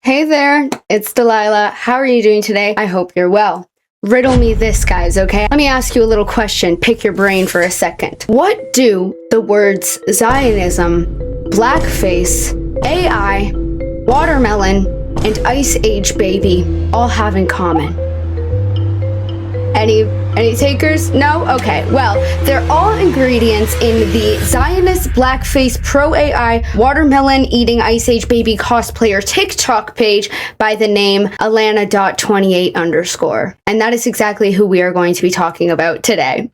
Hey there, it's Delilah. How are you doing today? I hope you're well. Riddle me this, guys, okay? Let me ask you a little question. Pick your brain for a second. What do the words Zionism, blackface, AI, watermelon, and Ice Age baby all have in common? Any takers? No? Okay, well, they're all ingredients in the Zionist blackface pro AI watermelon eating Ice Age baby cosplayer TikTok page by the name alana.28_. And that is exactly who we are going to be talking about today.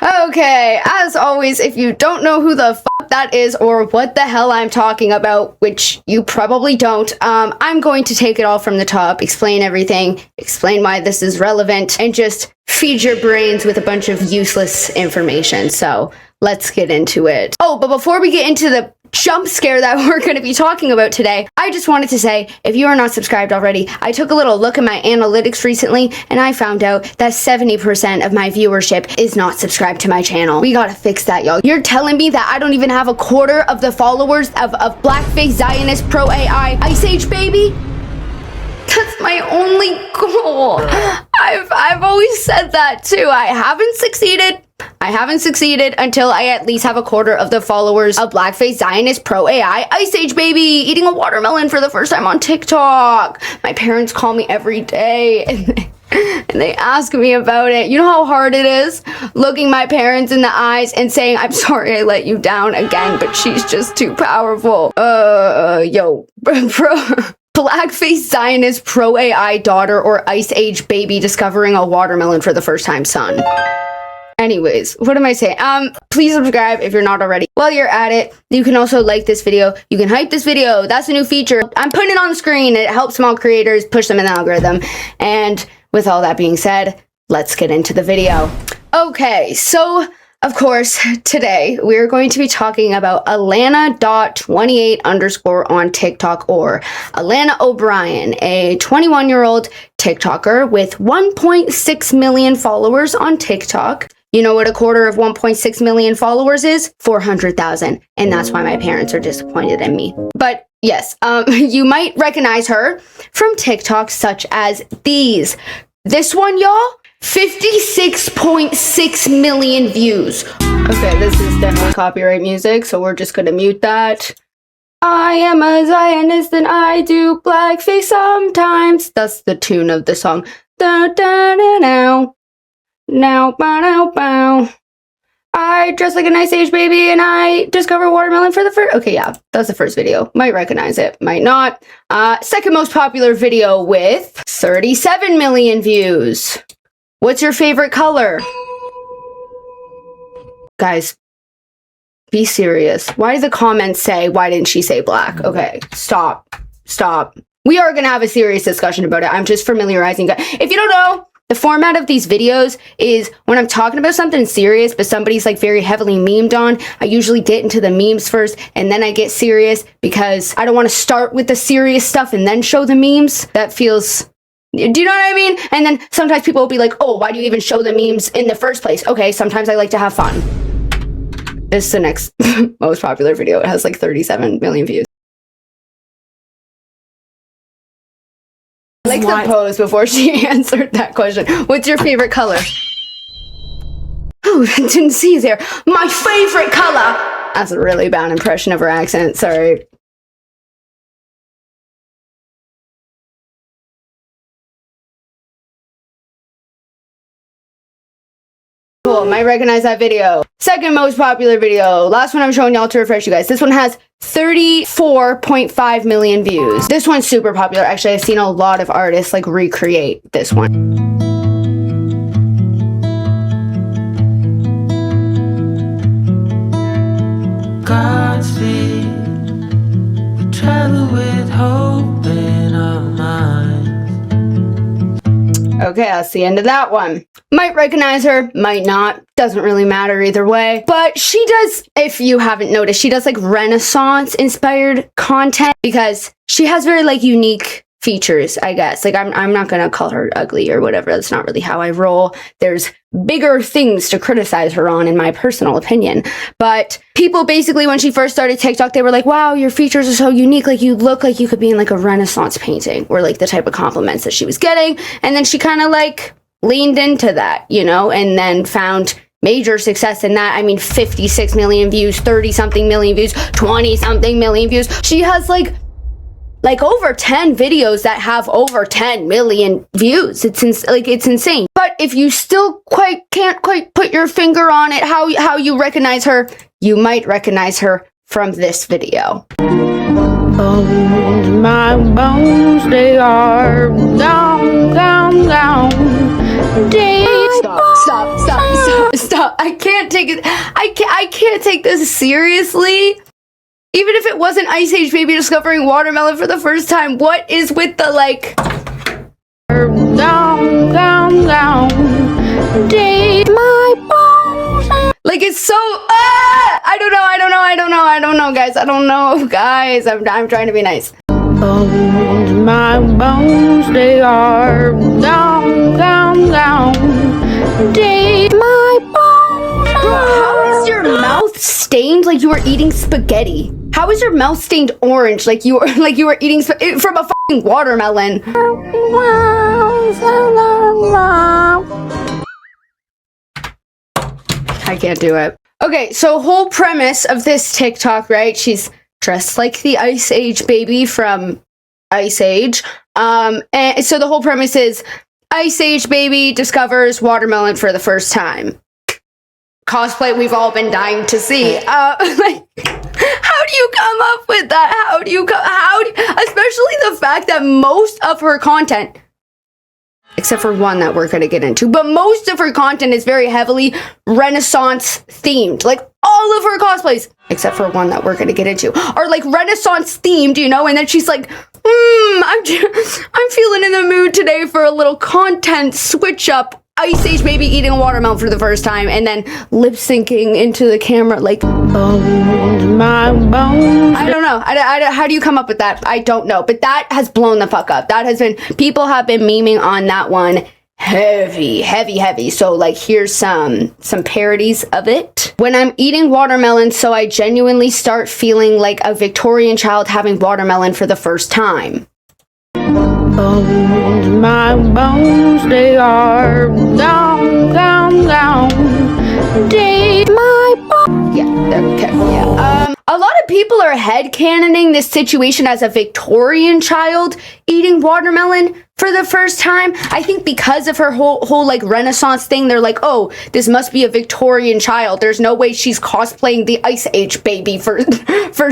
Okay, as always, if you don't know who the fuck that is or what the hell I'm talking about, which you probably don't, I'm going to take it all from the top, explain everything, explain why this is relevant, and just feed your brains with a bunch of useless information. So let's get into it. Oh, but before we get into the jump scare that we're going to be talking about today, I just wanted to say, if you are not subscribed already, I took a little look at my analytics recently and I found out that 70% of my viewership is not subscribed to my channel. We gotta fix that, y'all. You're telling me that I don't even have a quarter of the followers of blackface Zionist pro AI Ice Age baby? That's my only goal. I've always said that too. I haven't succeeded until I at least have a quarter of the followers of blackface Zionist pro AI Ice Age baby eating a watermelon for the first time on TikTok. My parents call me every day and they ask me about it. You know how hard it is looking my parents in the eyes and saying, I'm sorry I let you down again, but she's just too powerful. Blackface Zionist pro AI daughter or Ice Age baby discovering a watermelon for the first time son. Anyways, what am I saying? Please subscribe if you're not already. While you're at it, you can also like this video. You can hype this video. That's a new feature. I'm putting it on the screen. It helps small creators push them in the algorithm. And with all that being said, let's get into the video. Okay, so of course, today we're going to be talking about alana.28_ on TikTok, or Alana O'Brien, a 21-year-old TikToker with 1.6 million followers on TikTok. You know what a quarter of 1.6 million followers is? 400,000. And that's why my parents are disappointed in me. But yes, you might recognize her from TikToks such as these. This one, y'all, 56.6 million views. Okay, this is definitely copyright music, so we're just gonna mute that. I am a Zionist and I do blackface sometimes. That's the tune of the song. Da da da now. Now, bow, now, bow. I dress like an Ice Age baby and I discover watermelon for the first. Okay, yeah, that's the first video. Might recognize it, might not. Second most popular video with 37 million views. What's your favorite color? Guys, be serious. Why do the comments say, why didn't she say black? Okay, stop. We are gonna have a serious discussion about it. I'm just familiarizing. If you don't know, the format of these videos is when I'm talking about something serious, but somebody's like very heavily memed on, I usually get into the memes first and then I get serious because I don't want to start with the serious stuff and then show the memes. That feels... Do you know what I mean? And then sometimes people will be like, oh, why do you even show the memes in the first place? Okay, sometimes I like to have fun. This is the next most popular video. It has like 37 million views. I like the pose before she answered that question. What's your favorite color? Oh, I didn't see you there. My favorite color! That's a really bad impression of her accent. Sorry. Cool, might recognize that video. Second most popular video. Last one I'm showing y'all to refresh you guys. This one has 34.5 million views. This one's super popular. Actually, I've seen a lot of artists like recreate this one. Godspeed, we travel with hope in our minds. Okay, that's the end of that one. Might recognize her, might not. Doesn't really matter either way. But she does, if you haven't noticed, she does like Renaissance inspired content because she has very like unique features, I guess. Like, I'm not gonna call her ugly or whatever. That's not really how I roll. There's bigger things to criticize her on, in my personal opinion. But people basically, when she first started TikTok, they were like, wow, your features are so unique. Like, you look like you could be in like a Renaissance painting, or like the type of compliments that she was getting. And then she kind of like leaned into that, you know, and then found major success in that. I mean, 56 million views, 30 something million views, 20 something million views. She has like over 10 videos that have over 10 million views. It's insane. But if you still can't quite put your finger on it, how you recognize her, you might recognize her from this video. Bones, my bones, they are down, down, down. Stop. I can't take it. I can't take this seriously. Even if it wasn't Ice Age Baby discovering watermelon for the first time, what is with the like down, down, down, deep my bones? Like, it's so I don't know, guys. I'm trying to be nice. Bones, my bones, they are down, down, down, deep my bones. How is your mouth stained like you were eating spaghetti? How is your mouth stained orange like you were eating from a fucking watermelon? I can't do it. Okay, so whole premise of this TikTok, right? She's dressed like the Ice Age Baby from Ice Age. And so the whole premise is Ice Age Baby discovers watermelon for the first time. Cosplay we've all been dying to see. How do you come up with that? Especially the fact that most of her content, except for one that we're going to get into, but most of her content is very heavily Renaissance themed. Like, all of her cosplays, except for one that we're going to get into, are like Renaissance themed, you know? And then she's like, I'm feeling in the mood today for a little content switch up. Ice Age Baby eating a watermelon for the first time, and then lip syncing into the camera like bones, my bones. I don't know. How do you come up with that? I don't know. But that has blown the fuck up. People have been memeing on that one heavy. So like, here's some parodies of it. When I'm eating watermelon, so I genuinely start feeling like a Victorian child having watermelon for the first time. Bones, my bones, they are down, down, down, deep my bones. Yeah, okay, yeah. A lot of people are headcanoning this situation as a Victorian child eating watermelon for the first time. I think because of her whole like Renaissance thing, they're like, oh, this must be a Victorian child. There's no way she's cosplaying the Ice Age Baby for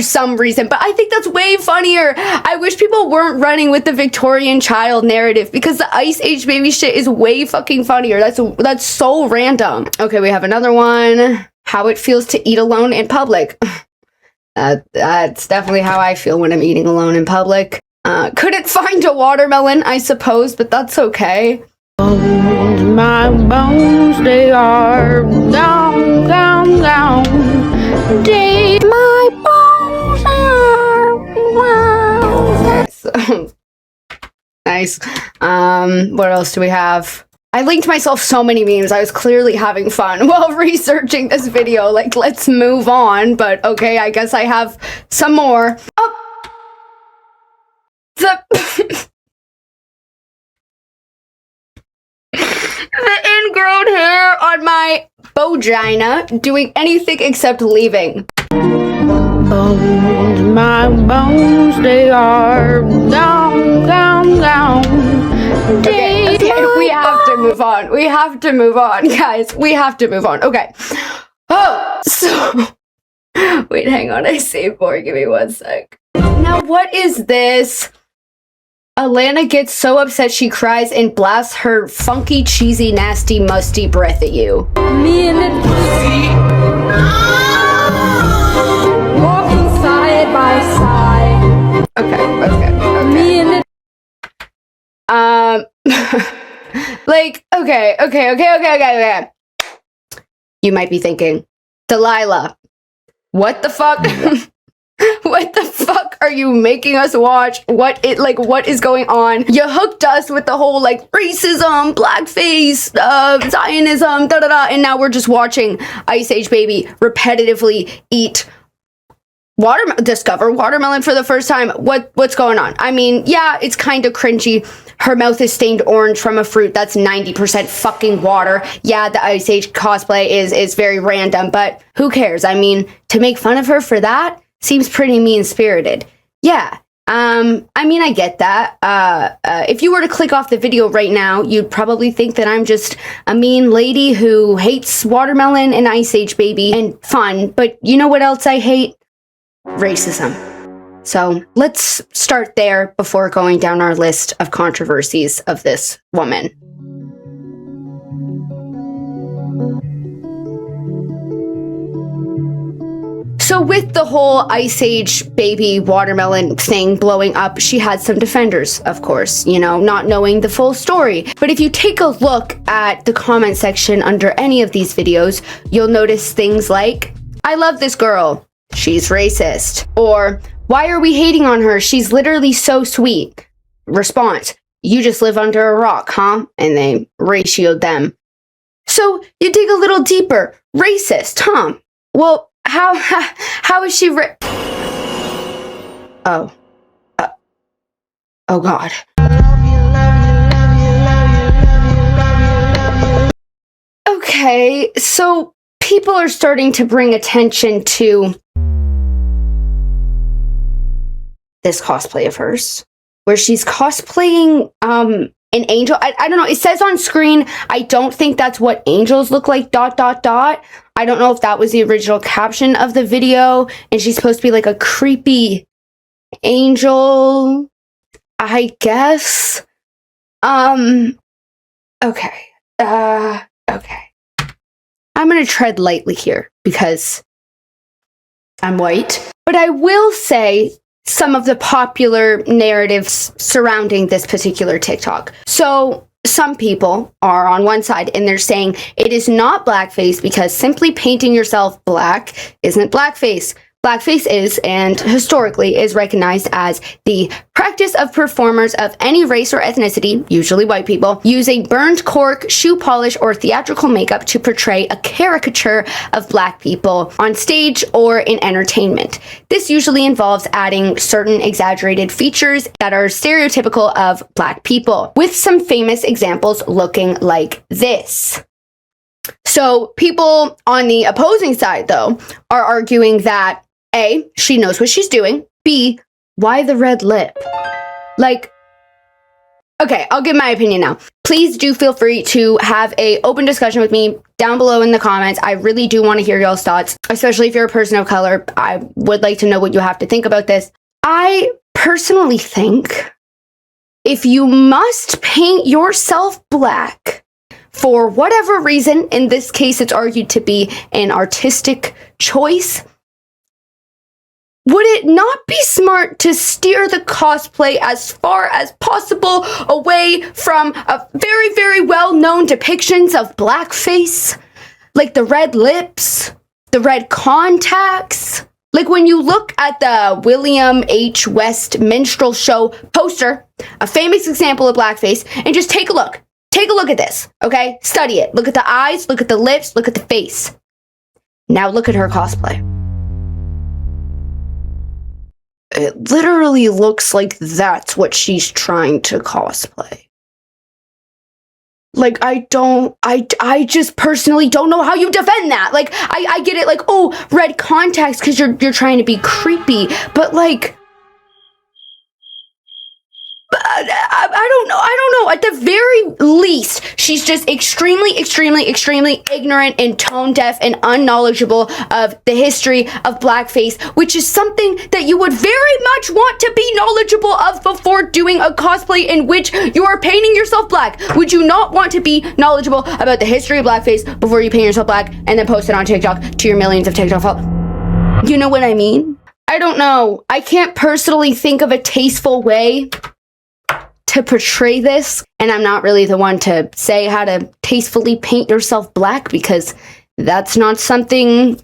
some reason. But I think that's way funnier. I wish people weren't running with the Victorian child narrative, because the Ice Age Baby shit is way fucking funnier. That's so random. Okay, we have another one. How it feels to eat alone in public. That's definitely how I feel when I'm eating alone in public. Couldn't find a watermelon, I suppose, but that's okay. Bones, my bones, they are down, down, down, deep my bones are. Nice. What else do we have? I linked myself so many memes. I was clearly having fun while researching this video. Like, let's move on. But okay, I guess I have some more. Oh! The ingrown hair on my vagina doing anything except leaving. Bones, my bones, they are down, down, down. Okay, we have to move on. We have to move on, guys. We have to move on. Okay. Oh, so wait, hang on. I saved more. Give me one sec. Now, what is this? Alana gets so upset she cries and blasts her funky, cheesy, nasty, musty breath at you. Me and the walking side by side. Okay. Me and the like, okay. You might be thinking, Delilah, what the fuck? What the fuck are you making us watch? What is going on? You hooked us with the whole like racism, blackface, Zionism, and now we're just watching Ice Age Baby repetitively eat discover watermelon for the first time. What's going on? I mean, yeah, it's kind of cringy. Her mouth is stained orange from a fruit that's 90% fucking water. Yeah, the Ice Age cosplay is very random, but who cares? I mean, to make fun of her for that seems pretty mean-spirited. Yeah. I mean, I get that. If you were to click off the video right now, you'd probably think that I'm just a mean lady who hates watermelon and Ice Age Baby and fun, but you know what else I hate? Racism. So let's start there before going down our list of controversies of this woman. So with the whole Ice Age Baby watermelon thing blowing up, she had some defenders, of course, you know, not knowing the full story. But if you take a look at the comment section under any of these videos, you'll notice things like, I love this girl. She's racist. Or, why are we hating on her? She's literally so sweet. Response, you just live under a rock, huh? And they ratioed them. So you dig a little deeper. Racist, huh? Well, how is she oh God. Okay, so people are starting to bring attention to this cosplay of hers, where she's cosplaying an angel. I don't know. It says on screen, I don't think that's what angels look like, ... I don't know if that was the original caption of the video, and she's supposed to be like a creepy angel, I guess. Okay. Okay. I'm gonna tread lightly here because I'm white, but I will say some of the popular narratives surrounding this particular TikTok. So some people are on one side and they're saying it is not blackface because simply painting yourself black isn't blackface. Blackface is, and historically is recognized as, the practice of performers of any race or ethnicity, usually white people, using burned cork, shoe polish, or theatrical makeup to portray a caricature of black people on stage or in entertainment. This usually involves adding certain exaggerated features that are stereotypical of black people, with some famous examples looking like this. So people on the opposing side, though, are arguing that A, she knows what she's doing. B, why the red lip? Like, okay, I'll give my opinion now. Please do feel free to have an open discussion with me down below in the comments. I really do want to hear y'all's thoughts, especially if you're a person of color. I would like to know what you have to think about this. I personally think if you must paint yourself black for whatever reason, in this case it's argued to be an artistic choice, would it not be smart to steer the cosplay as far as possible away from a very, very well-known depictions of blackface? Like the red lips, the red contacts. Like when you look at the William H. West minstrel show poster, a famous example of blackface, and just take a look. Take a look at this, okay? Study it. Look at the eyes, look at the lips, look at the face. Now look at her cosplay. It literally looks like that's what she's trying to cosplay. Like, I just personally don't know how you defend that. Like, I get it, like, oh, red contacts because you're trying to be creepy, but like, I don't know. At the very least, she's just extremely, extremely, extremely ignorant and tone deaf and unknowledgeable of the history of blackface, which is something that you would very much want to be knowledgeable of before doing a cosplay in which you are painting yourself black. Would you not want to be knowledgeable about the history of blackface before you paint yourself black and then post it on TikTok to your millions of TikTok followers? You know what I mean? I don't know. I can't personally think of a tasteful way to portray this, and I'm not really the one to say how to tastefully paint yourself black because that's not something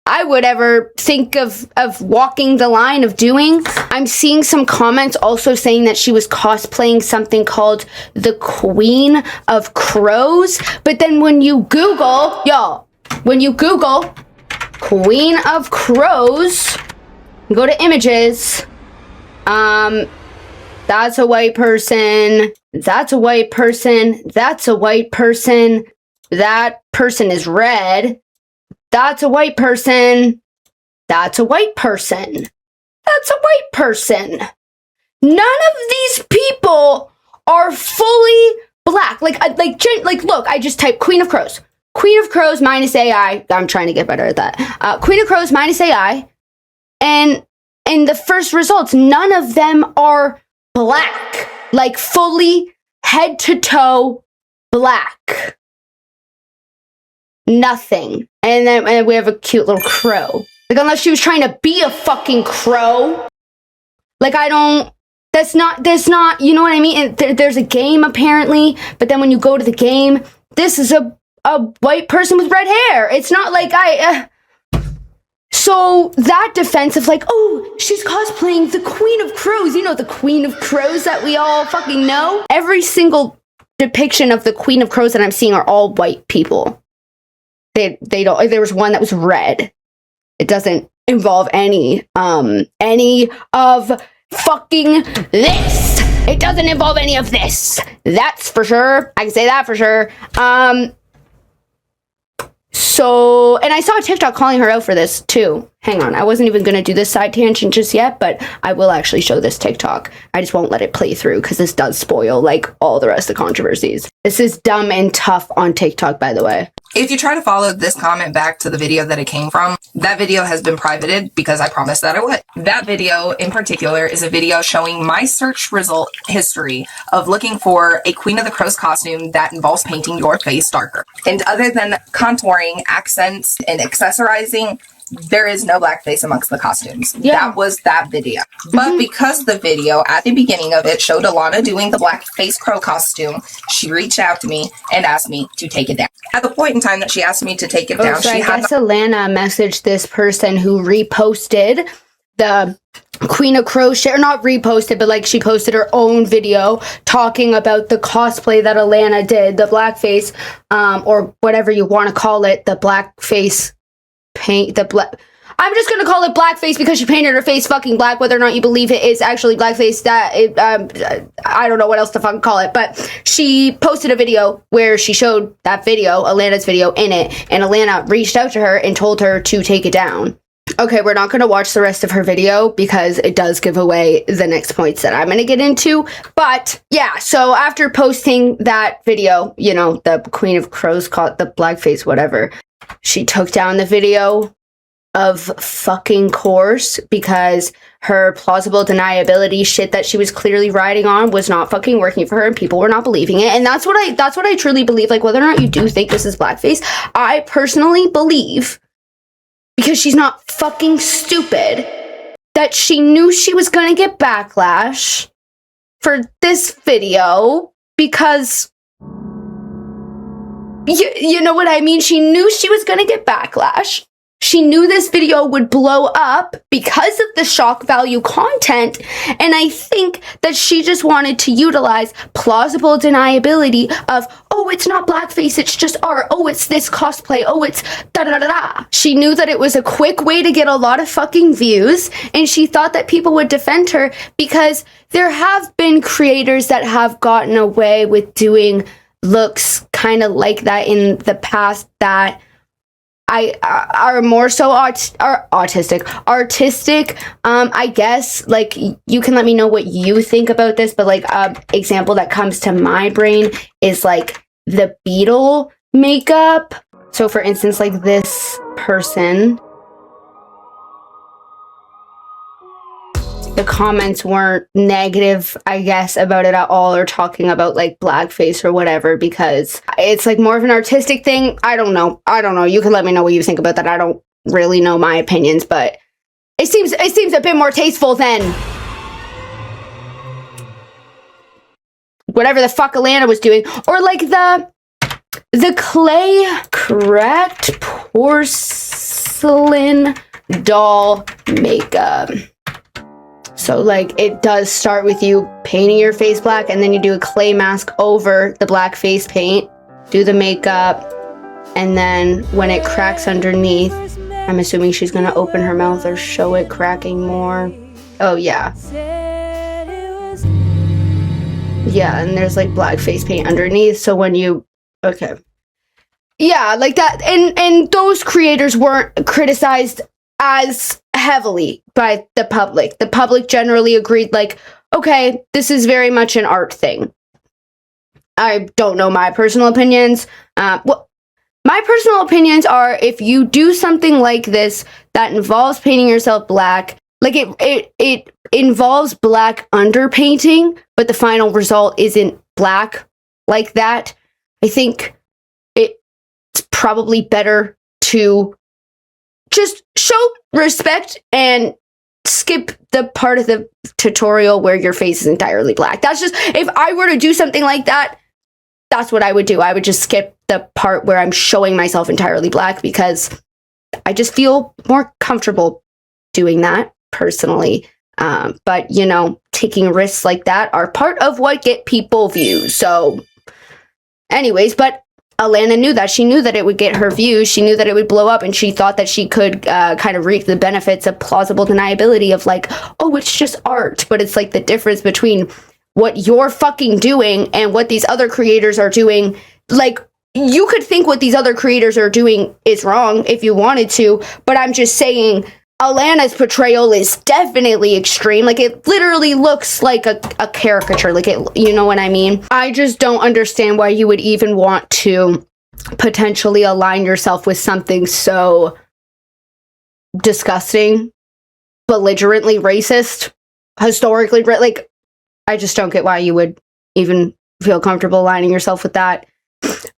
I would ever think of walking the line of doing. I'm seeing some comments also saying that she was cosplaying something called the Queen of Crows. But then when you Google, y'all, when you Google Queen of Crows, go to images, that's a white person, that's a white person, that's a white person, that person is red. That's a white person. That's a white person. That's a white person. None of these people are fully black. Like, look, I just typed Queen of Crows. Queen of Crows minus AI. I'm trying to get better at that. Queen of Crows minus AI. And in the first results, none of them are black. Like, fully head to toe black. Nothing. And then we have a cute little crow. Like, unless she was trying to be a fucking crow. Like, there's not, you know what I mean? There's a game, apparently, but then when you go to the game, this is a white person with red hair. It's not like so that defense of like, oh, she's cosplaying the Queen of Crows. You know, the Queen of Crows that we all fucking know? Every single depiction of the Queen of Crows that I'm seeing are all white people. They don't. There was one that was red. It doesn't involve any of fucking this. It doesn't involve any of this. That's for sure. I can say that for sure. So, and I saw a TikTok calling her out for this too. Hang on, I wasn't even going to do this side tangent just yet, but I will actually show this TikTok. I just won't let it play through because this does spoil like all the rest of the controversies. This is dumb and tough on TikTok, by the way. If you try to follow this comment back to the video that it came from, that video has been privated because I promised that it would. That video in particular is a video showing my search result history of looking for a Queen of the Crows costume that involves painting your face darker. And other than contouring, accents, and accessorizing, there is no blackface amongst the costumes. Yeah. That was that video. But because the video at the beginning of it showed Alana doing the blackface crow costume, she reached out to me and asked me to take it down. At the point in time that she asked me to take it down, so I guess Alana messaged this person who reposted the Queen of Crows share, not reposted, but like she posted her own video talking about the cosplay that Alana did, the blackface, or whatever you want to call it, the blackface paint, I'm just gonna call it blackface because she painted her face fucking black, whether or not you believe it is actually blackface. I don't know what else to fucking call it, but she posted a video where she showed that video, Alana's video, in it, and Alana reached out to her and told her to take it down. Okay, we're not gonna watch the rest of her video because it does give away the next points that I'm gonna get into, but yeah, so after posting that video, you know, the Queen of Crows caught the blackface, whatever, she took down the video of fucking course because her plausible deniability shit that she was clearly riding on was not fucking working for her and people were not believing it. And that's what I truly believe. Like, whether or not you do think this is blackface, I personally believe, because she's not fucking stupid, that she knew she was gonna get backlash for this video because you know what I mean? She knew she was gonna get backlash. She knew this video would blow up because of the shock value content, and I think that she just wanted to utilize plausible deniability of, oh, it's not blackface, it's just art, oh, it's this cosplay, oh, it's da-da-da-da. She knew that it was a quick way to get a lot of fucking views, and she thought that people would defend her because there have been creators that have gotten away with doing looks kind of like that in the past that are more so artistic. I guess, like, you can let me know what you think about this, but like example that comes to my brain is like the Beetle makeup. So for instance, like this person, the comments weren't negative, I guess, about it at all, or talking about like blackface or whatever, because it's like more of an artistic thing. I don't know. You can let me know what you think about that. I don't really know my opinions, but it seems a bit more tasteful than whatever the fuck Alana was doing, or like the clay correct porcelain. porcelain doll makeup. So like it does start with you painting your face black, and then you do a clay mask over the black face paint, do the makeup, and then when it cracks underneath, I'm assuming she's gonna open her mouth or show it cracking more. Oh yeah. Yeah, and there's like black face paint underneath, so when you, okay. Yeah, like that, and those creators weren't criticized as heavily by the public. The public generally agreed, like, okay, this is very much an art thing. I don't know my personal opinions. Well, my personal opinions are, if you do something like this that involves painting yourself black, like it involves black underpainting, but the final result isn't black like that, I think it's probably better to just show respect and skip the part of the tutorial where your face is entirely black. That's just, if I were to do something like that, that's what I would do. I would just skip the part where I'm showing myself entirely black, because I just feel more comfortable doing that personally. But you know, taking risks like that are part of what get people views. So anyways, but Alana knew that. She knew that it would get her views. She knew that it would blow up, and she thought that she could kind of reap the benefits of plausible deniability of like, oh, it's just art. But it's like the difference between what you're fucking doing and what these other creators are doing. Like, you could think what these other creators are doing is wrong if you wanted to, but I'm just saying Alana's portrayal is definitely extreme. Like, it literally looks like a caricature. Like, it, you know what I mean? I just don't understand why you would even want to potentially align yourself with something so disgusting, belligerently racist, historically, like, I just don't get why you would even feel comfortable aligning yourself with that.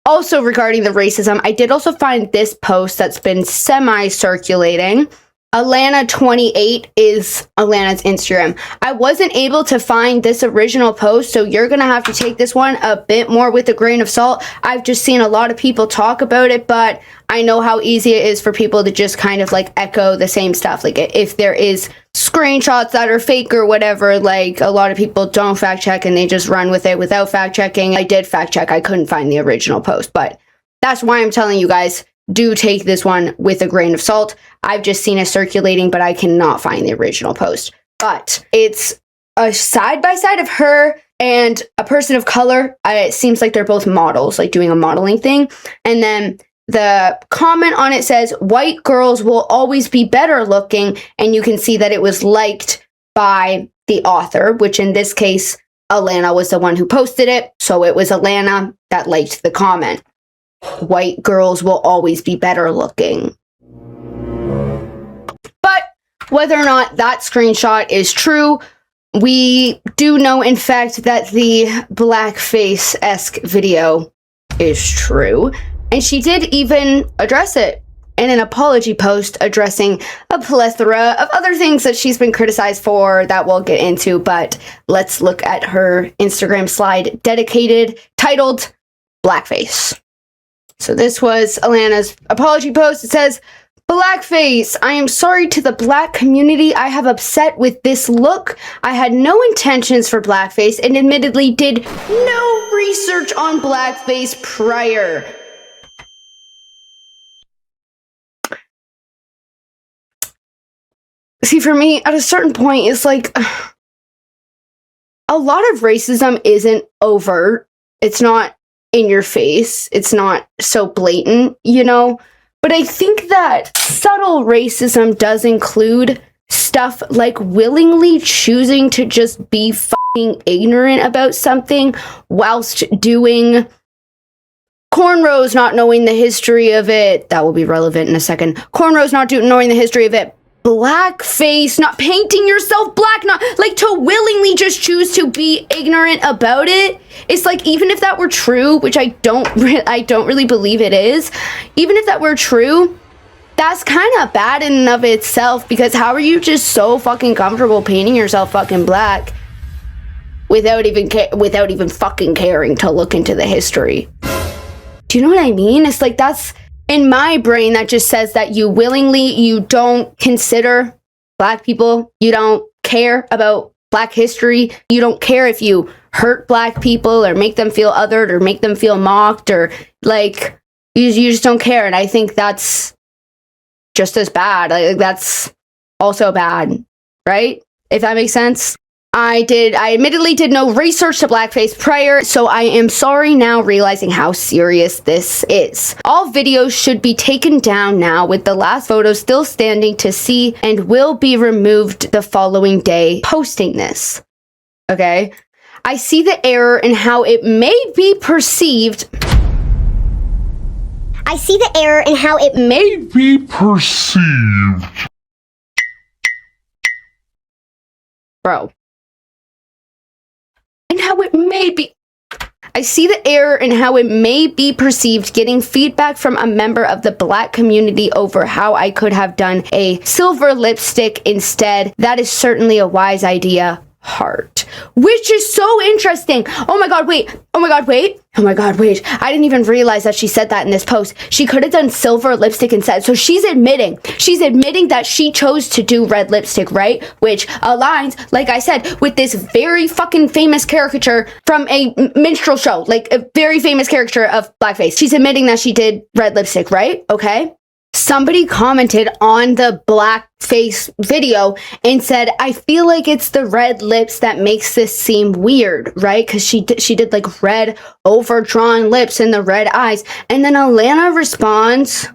Also, regarding the racism, I did also find this post that's been semi-circulating. Alana.28 is Alana's Instagram. I wasn't able to find this original post, so you're gonna have to take this one a bit more with a grain of salt. I've just seen a lot of people talk about it, but I know how easy it is for people to just kind of like echo the same stuff. Like, if there is screenshots that are fake or whatever, like, a lot of people don't fact check and they just run with it without fact checking. I did fact check. I couldn't find the original post, but that's why I'm telling you guys, do take this one with a grain of salt. I've just seen it circulating, but I cannot find the original post. But it's a side-by-side of her and a person of color. It seems like they're both models, like doing a modeling thing. And then the comment on it says, white girls will always be better looking. And you can see that it was liked by the author, which in this case, Alana was the one who posted it. So it was Alana that liked the comment. White girls will always be better looking. But whether or not that screenshot is true, we do know, in fact, that the blackface-esque video is true. And she did even address it in an apology post, addressing a plethora of other things that she's been criticized for that we'll get into. But let's look at her Instagram slide titled Blackface. So this was Alana's apology post. It says, blackface, I am sorry to the black community I have upset with this look. I had no intentions for blackface and admittedly did no research on blackface prior. See, for me, at a certain point, it's like, a lot of racism isn't overt. It's not in your face. It's not so blatant, you know? But I think that subtle racism does include stuff like willingly choosing to just be fucking ignorant about something whilst doing cornrows, not knowing the history of it. That will be relevant in a second. Cornrows, not knowing the history of it. Blackface, not painting yourself black, not like to willingly just choose to be ignorant about it. It's like, even if that were true, which I don't really believe it is, even if that were true, that's kind of bad in and of itself, because how are you just so fucking comfortable painting yourself fucking black without even fucking caring to look into the history? Do you know what I mean? It's like, that's in my brain, that just says that you don't consider Black people. You don't care about Black history. You don't care if you hurt Black people or make them feel othered or make them feel mocked, or like you just don't care. And I think that's just as bad. Like, that's also bad, right? If that makes sense. I admittedly did no research to blackface prior, so I am sorry now realizing how serious this is. All videos should be taken down now, with the last photo still standing to see, and will be removed the following day posting this. Okay? I see the error in how it may be perceived. I see the error in how it may be perceived. Bro. And how it may be. I see the error in how it may be perceived getting feedback from a member of the Black community over how I could have done a silver lipstick instead. That is certainly a wise idea. Heart. Which is so interesting. Oh my god, wait. Oh my god, wait. Oh my god, wait. I didn't even realize that she said that in this post. She could have done silver lipstick instead. So she's admitting that she chose to do red lipstick, right? Which aligns, like I said, with this very fucking famous caricature from a minstrel show. Like a very famous caricature of blackface. She's admitting that she did red lipstick, right? Okay. Somebody commented on the blackface video and said, I feel like it's the red lips that makes this seem weird, right? Because she did like red overdrawn lips and the red eyes. And then Alana responds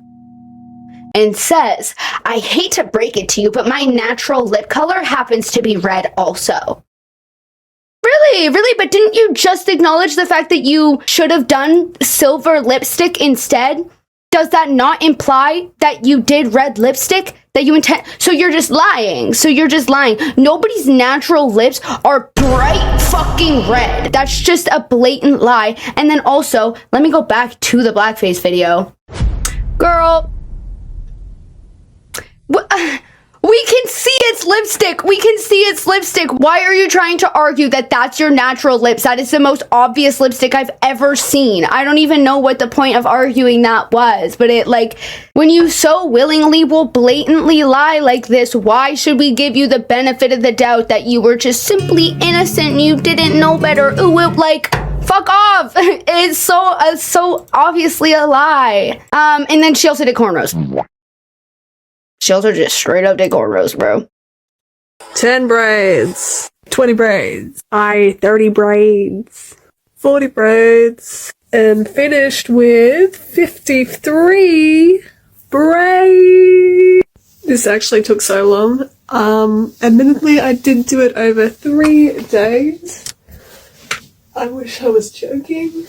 and says, I hate to break it to you, but my natural lip color happens to be red also. Really? Really? But didn't you just acknowledge the fact that you should have done silver lipstick instead? Does that not imply that you did red lipstick? That you intend? So you're just lying. Nobody's natural lips are bright fucking red. That's just a blatant lie. And then also, let me go back to the blackface video. Girl. We can see its lipstick. Why are you trying to argue that that's your natural lips? That is the most obvious lipstick I've ever seen. I don't even know what the point of arguing that was. But it, like, when you so willingly will blatantly lie like this, why should we give you the benefit of the doubt that you were just simply innocent and you didn't know better? Ooh, like, fuck off. It's so obviously a lie. And then she also did cornrows. Shelter just straight up did cornrows, bro. 10 braids, 20 braids, 30 braids, 40 braids, and finished with 53 braids. This actually took so long. Admittedly, I did do it over 3 days. I wish I was joking.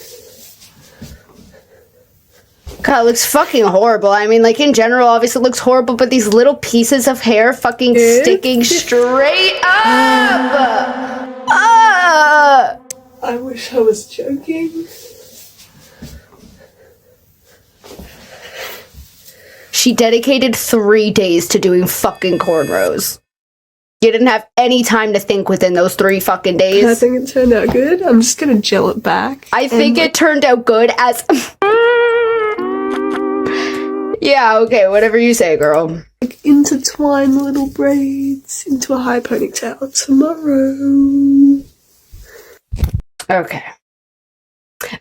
God, it looks fucking horrible. I mean, like, in general, obviously it looks horrible, but these little pieces of hair fucking sticking straight up! I wish I was joking. She dedicated 3 days to doing fucking cornrows. You didn't have any time to think within those 3 fucking days. I think it turned out good. I'm just gonna gel it back. I think it turned out good as... Yeah, okay, whatever you say, girl. Like, intertwine the little braids into a high ponytail tomorrow. Okay.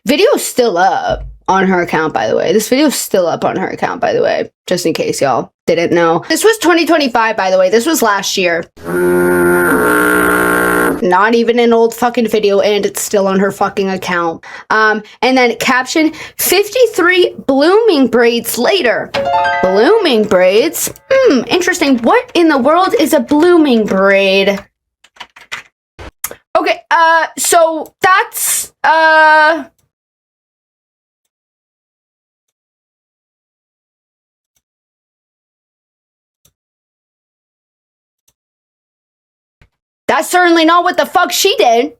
Video's still up on her account, by the way. This video's still up on her account, by the way. Just in case y'all didn't know. This was 2025, by the way. This was last year. Not even an old fucking video, and it's still on her fucking account. And then caption, 53 blooming braids later. Blooming braids? Interesting. What in the world is a blooming braid? Okay, so that's, that's certainly not what the fuck she did.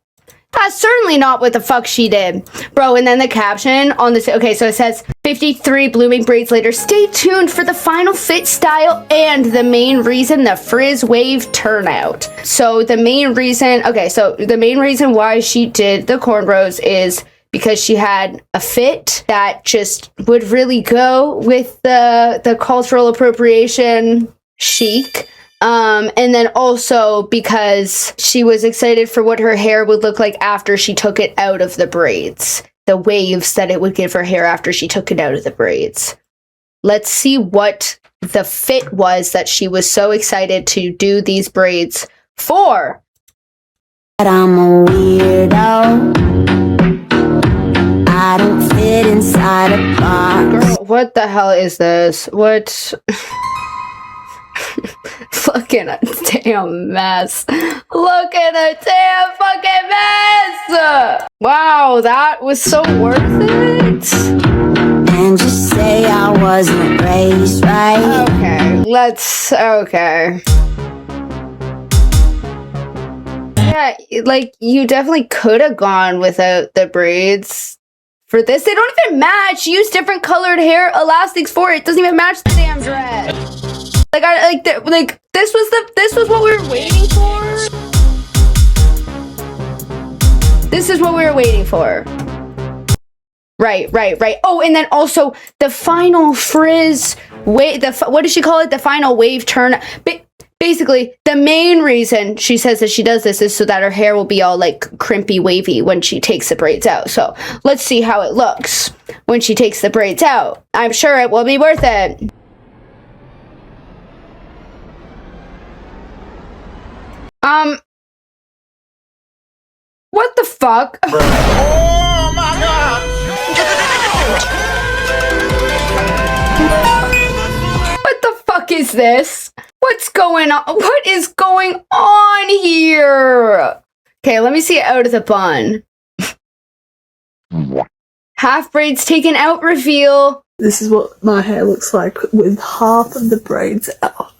That's certainly not what the fuck she did. Bro, and then the caption on this, okay, so it says 53 blooming braids later. Stay tuned for the final fit, style, and the main reason the frizz wave turnout. So the main reason, okay, so the main reason why she did the cornrows is because she had a fit that just would really go with the cultural appropriation chic. And then also because she was excited for what her hair would look like after she took it out of the braids. The waves that it would give her hair after she took it out of the braids. Let's see what the fit was that she was so excited to do these braids for. I'm a weirdo. I don't fit inside a box. Girl, what the hell is this? What? Fucking a damn mess. Look at a damn fucking mess. Wow, that was so worth it. And just say I wasn't raised right. Okay. Yeah, like, you definitely could have gone without the braids for this. They don't even match. Use different colored hair elastics for it. It doesn't even match the damn dress. Like, this was what we were waiting for. This is what we were waiting for. Right. Oh, and then also the final frizz wave. What does she call it? The final wave turn. Basically, the main reason she says that she does this is so that her hair will be all like crimpy, wavy when she takes the braids out. So let's see how it looks when she takes the braids out. I'm sure it will be worth it. What the fuck? Oh my god! What the fuck is this? What's going on? What is going on here? Okay, let me see it out of the bun. Half braids taken out reveal. This is what my hair looks like with half of the braids out.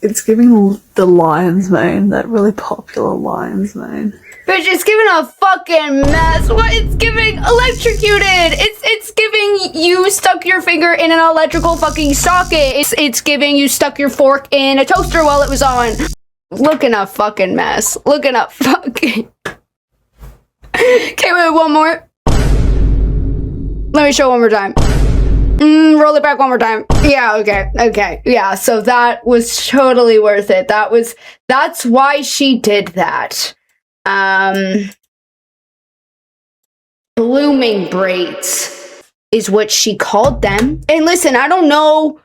It's giving the lion's mane, that really popular lion's mane. Bitch, it's giving a fucking mess. What? It's giving electrocuted. It's giving you stuck your finger in an electrical fucking socket. It's giving you stuck your fork in a toaster while it was on. Looking a fucking mess. Looking a fucking... Okay, wait, one more. Let me show one more time. Roll it back one more time. Yeah, okay. Yeah, so that was totally worth it. That's why she did that. Blooming braids is what she called them. And listen, I don't know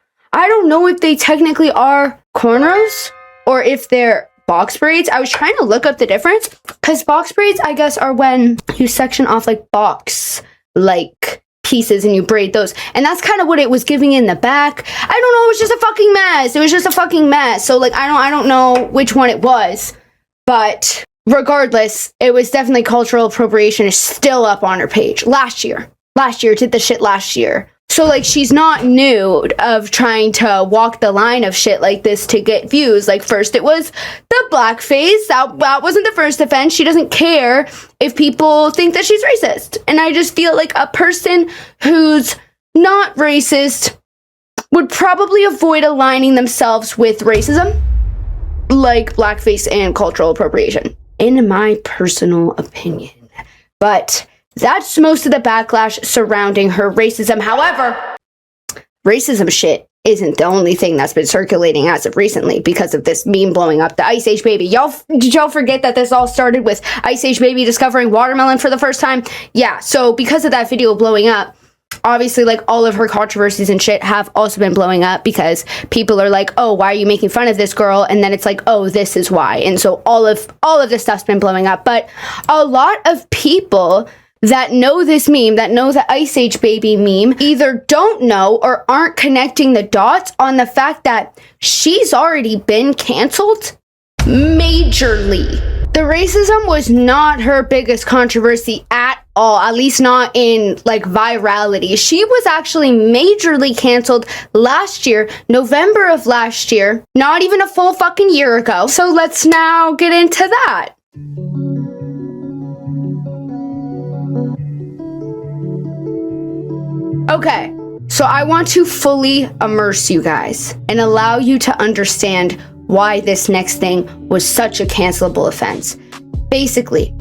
if they technically are cornrows or if they're box braids. I was trying to look up the difference because box braids, I guess, are when you section off like box, like pieces and you braid those, and that's kind of what it was giving in the back. I don't know, it was just a fucking mess. It was just a fucking mess. So like I don't know which one it was, but regardless, it was definitely cultural appropriation. Is still up on her page. Last year did the shit last year. So like she's not new of trying to walk the line of shit like this to get views. Like first it was the blackface. That wasn't the first offense. She doesn't care if people think that she's racist. And I just feel like a person who's not racist would probably avoid aligning themselves with racism, like blackface and cultural appropriation, in my personal opinion. But that's most of the backlash surrounding her racism. However, racism shit isn't the only thing that's been circulating as of recently because of this meme blowing up. The Ice Age Baby. Did y'all forget that this all started with Ice Age Baby discovering watermelon for the first time? Yeah, so because of that video blowing up, obviously, like, all of her controversies and shit have also been blowing up because people are like, oh, why are you making fun of this girl? And then it's like, oh, this is why. And so all of this stuff's been blowing up. But a lot of people that know this meme, that know the Ice Age Baby meme, either don't know or aren't connecting the dots on the fact that she's already been canceled majorly. The racism was not her biggest controversy at all, at least not in like virality. She was actually majorly canceled last year, November of last year, not even a full fucking year ago. So let's now get into that. Okay, so I want to fully immerse you guys and allow you to understand why this next thing was such a cancelable offense. Basically,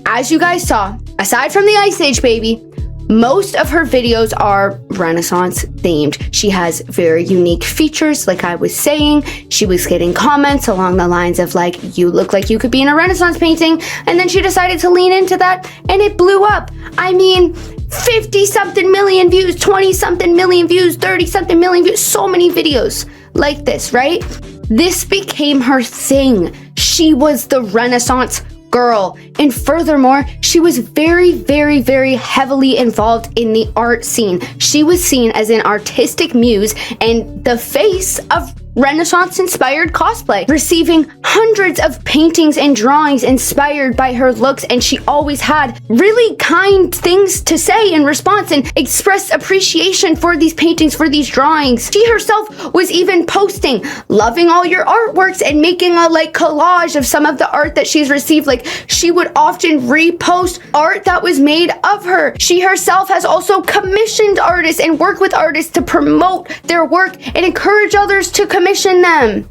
as you guys saw, aside from the Ice Age baby, most of her videos are Renaissance themed. She has very unique features, like I was saying. She was getting comments along the lines of like, you look like you could be in a Renaissance painting. And then she decided to lean into that and it blew up. I mean, 50 something million views, 20 something million views, 30 something million views, so many videos like this, right? This became her thing. She was the Renaissance girl. And furthermore, she was very, very, very heavily involved in the art scene. She was seen as an artistic muse and the face of Renaissance-inspired cosplay, receiving hundreds of paintings and drawings inspired by her looks, and she always had really kind things to say in response and expressed appreciation for these paintings, for these drawings. She herself was even posting, loving all your artworks, and making a like collage of some of the art that she's received. Like, she would often repost art that was made of her. She herself has also commissioned artists and worked with artists to promote their work and encourage others to commission them.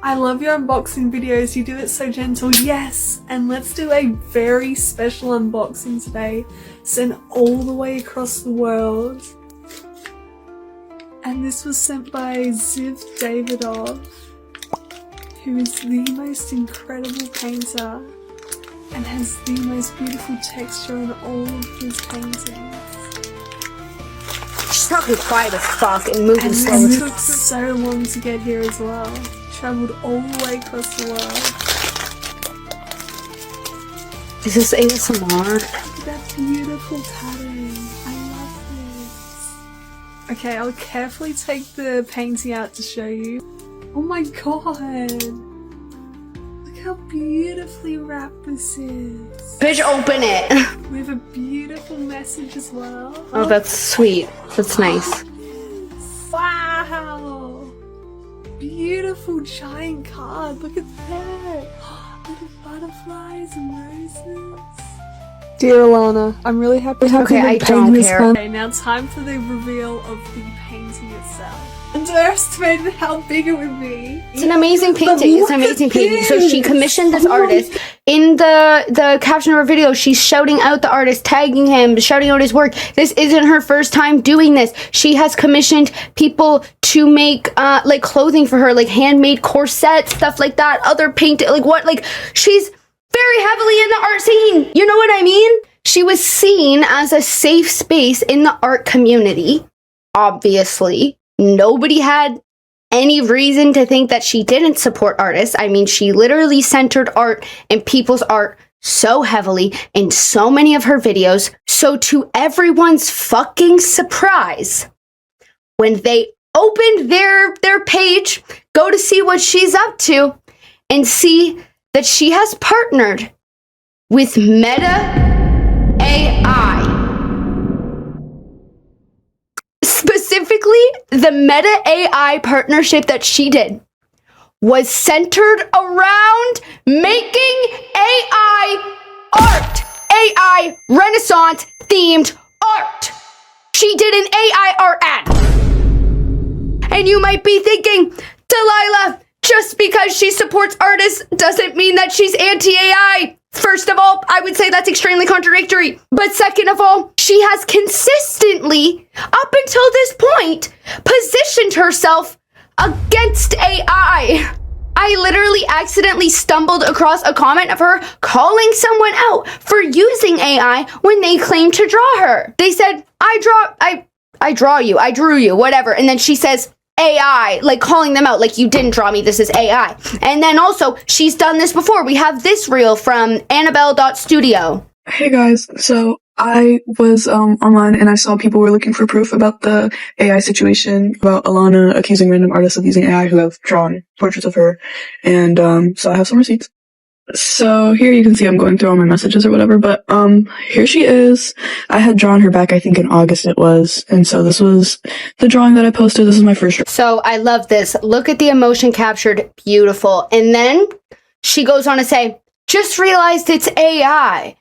I love your unboxing videos, you do it so gentle. Yes, and let's do a very special unboxing today, sent all the way across the world. And this was sent by Ziv Davidov, who is the most incredible painter and has the most beautiful texture in all of his paintings. She's talking quiet as fuck and moving And slow. this took so long to get here as well. Travelled all the way across the world. Is this ASMR? Look at that beautiful pattern. I love this. Okay, I'll carefully take the painting out to show you. Oh my god. Look how beautifully wrapped this is. Bitch, open it. We have a beautiful message as well. Oh, that's sweet. That's nice. Wow! Beautiful giant card. Look at that. Little butterflies and roses. Dear Alana, I'm really happy Okay, I don't care. Okay, now time for the reveal of the painting itself. Underestimated how big it would be. It's an amazing painting. It's an amazing painting. So she commissioned this artist. In the caption of her video, she's shouting out the artist, tagging him, shouting out his work. This isn't her first time doing this. She has commissioned people to make like clothing for her, like handmade corsets, stuff like that. Other painting, like what? Like, she's very heavily in the art scene. You know what I mean? She was seen as a safe space in the art community. Obviously, nobody had any reason to think that she didn't support artists. I mean, she literally centered art and people's art so heavily in so many of her videos. So to everyone's fucking surprise, when they opened their page, go to see what she's up to, and see that she has partnered with Meta AI. Specifically, the Meta AI partnership that she did was centered around making AI art. AI Renaissance themed art. She did an AI art ad. And you might be thinking, Delilah, just because she supports artists doesn't mean that she's anti-AI. First of all, I would say that's extremely contradictory. But second of all, she has consistently, up until this point, positioned herself against AI. I literally accidentally stumbled across a comment of her calling someone out for using AI when they claimed to draw her. They said, I drew you, whatever. And then she says, AI, like calling them out, like, you didn't draw me, this is AI. And then also, she's done this before. We have this reel from Annabelle.studio. Hey guys, so I was online and I saw people were looking for proof about the AI situation, about Alana accusing random artists of using AI who have drawn portraits of her, and so I have some receipts. So here you can see I'm going through all my messages or whatever, but here she is. I had drawn her back, I think in August it was, and so this was the drawing that I posted. This is my first drawing. So I love this. Look at the emotion captured. Beautiful. And then she goes on to say, just realized it's AI.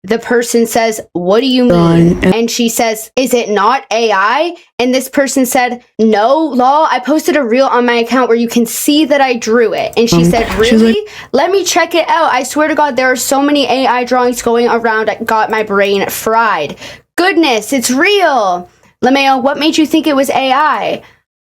the person says, what do you mean? And she says, is it not AI? And this person said, no, lol, I posted a reel on my account where you can see that I drew it. And she said, really? Let me check it out. I swear to God, there are so many AI drawings going around. I got my brain fried. Goodness, it's real. LeMayo, what made you think it was AI?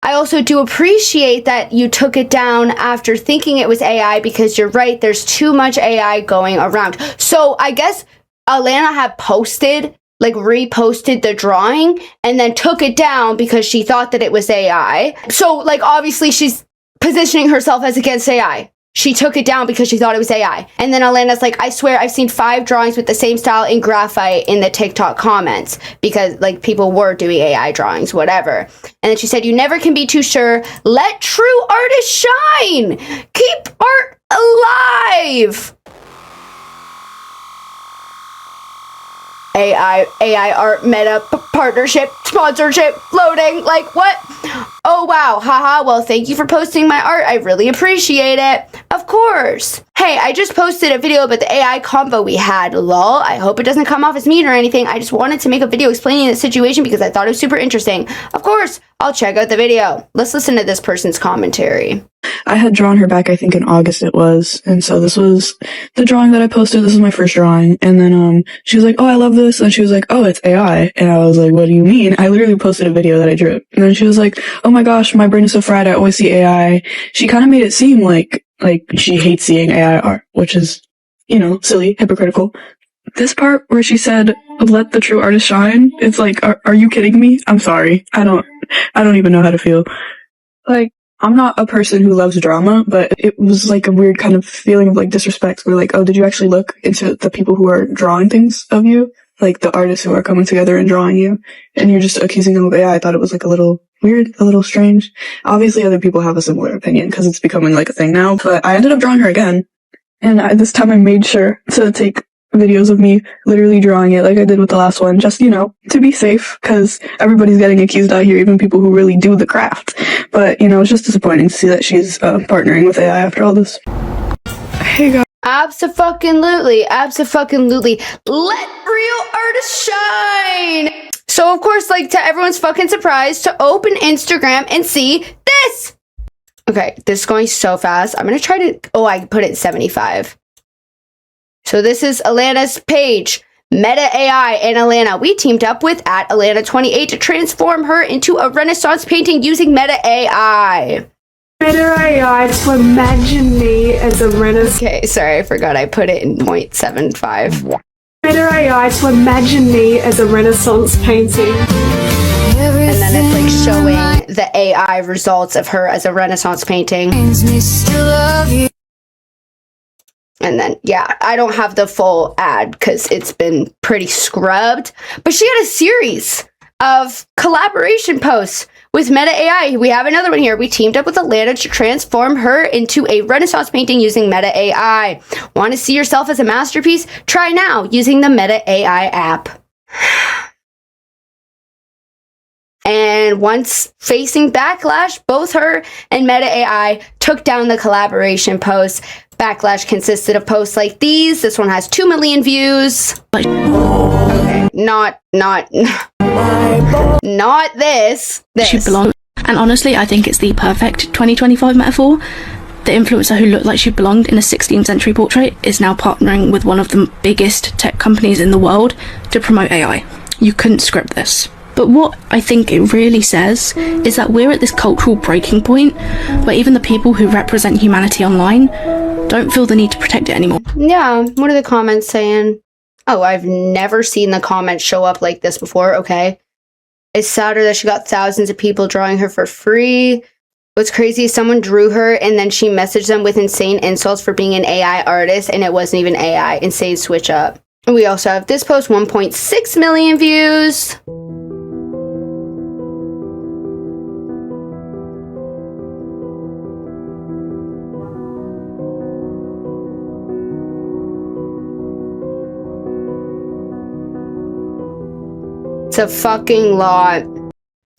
I also do appreciate that you took it down after thinking it was AI, because you're right, there's too much AI going around. So I guess Alana had posted, like reposted the drawing and then took it down because she thought that it was AI. So like obviously she's positioning herself as against AI. She took it down because she thought it was AI. And then Alana's like, I swear I've seen 5 drawings with the same style in graphite in the TikTok comments, because like people were doing AI drawings, whatever. And then she said, you never can be too sure. Let true artists shine. Keep art alive. AI art meta partnership sponsorship loading, like what? Oh wow, haha, well thank you for posting my art, I really appreciate it. Of course. Hey, I just posted a video about the AI convo we had, lol. I hope it doesn't come off as mean or anything. I just wanted to make a video explaining the situation because I thought it was super interesting. Of course, I'll check out the video. Let's listen to this person's commentary. I had drawn her back, I think in August it was, and so this was the drawing that I posted. This is my first drawing, and then she was like, oh, I love this, and she was like, oh, it's AI, and I was like, what do you mean? I literally posted a video that I drew, and then she was like, oh my gosh, my brain is so fried, I always see AI. She kind of made it seem like she hates seeing AI art, which is, you know, silly, hypocritical. This part where she said, let the true artist shine, it's like, are you kidding me? I'm sorry. I don't even know how to feel. Like, I'm not a person who loves drama, but it was like a weird kind of feeling of like disrespect. We're like, oh, did you actually look into the people who are drawing things of you? Like the artists who are coming together and drawing you, and you're just accusing them of AI. I thought it was like a little weird, a little strange. Obviously other people have a similar opinion because it's becoming like a thing now, but I ended up drawing her again. And this time I made sure to take videos of me literally drawing it like I did with the last one, just, you know, to be safe, because everybody's getting accused out here, even people who really do the craft. But, you know, it's just disappointing to see that she's partnering with AI after all this. Hey guys. Abso-fucking-lutely. Abso-fucking-lutely. Let real artists shine! So, of course, like, to everyone's fucking surprise, to open Instagram and see this! Okay, this is going so fast. I'm gonna try to... Oh, I put it at 75. So this is Alana's page. Meta AI and Alana. We teamed up with @alana.28 to transform her into a Renaissance painting using Meta AI. Meta AI to imagine me as a Renaissance... Okay, sorry, I forgot I put it in 0.75. Meta AI to imagine me as a Renaissance painting. And then it's like showing the AI results of her as a Renaissance painting. And then, yeah, I don't have the full ad because it's been pretty scrubbed. But she had a series of collaboration posts with Meta AI. We have another one here. We teamed up with Alana to transform her into a Renaissance painting using Meta AI. Want to see yourself as a masterpiece? Try now using the Meta AI app. And once facing backlash, both her and Meta AI took down the collaboration posts. Backlash consisted of posts like these. This one has 2 million views. Okay, not this. She belonged. And honestly, I think it's the perfect 2025 metaphor. The influencer who looked like she belonged in a 16th century portrait is now partnering with one of the biggest tech companies in the world to promote AI. You couldn't script this. But what I think it really says is that we're at this cultural breaking point where even the people who represent humanity online don't feel the need to protect it anymore. Yeah, what are the comments saying? Oh, I've never seen the comments show up like this before. Okay. It's sadder that she got thousands of people drawing her for free. What's crazy is someone drew her and then she messaged them with insane insults for being an AI artist, and it wasn't even AI. Insane switch up. And we also have this post, 1.6 million views. It's a fucking lot.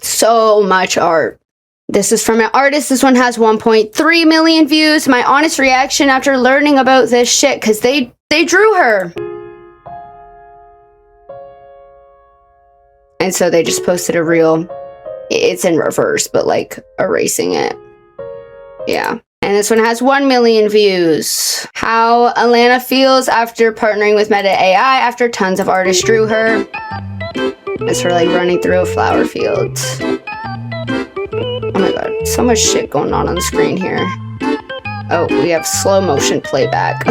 So much art. This is from an artist. This one has 1.3 million views. My honest reaction after learning about this shit, because they drew her. And so they just posted a reel. It's in reverse, but like erasing it. Yeah. And this one has 1 million views. How Alana feels after partnering with Meta AI after tons of artists drew her. It's her like running through a flower field. Oh my god, so much shit going on the screen here. Oh, we have slow motion playback.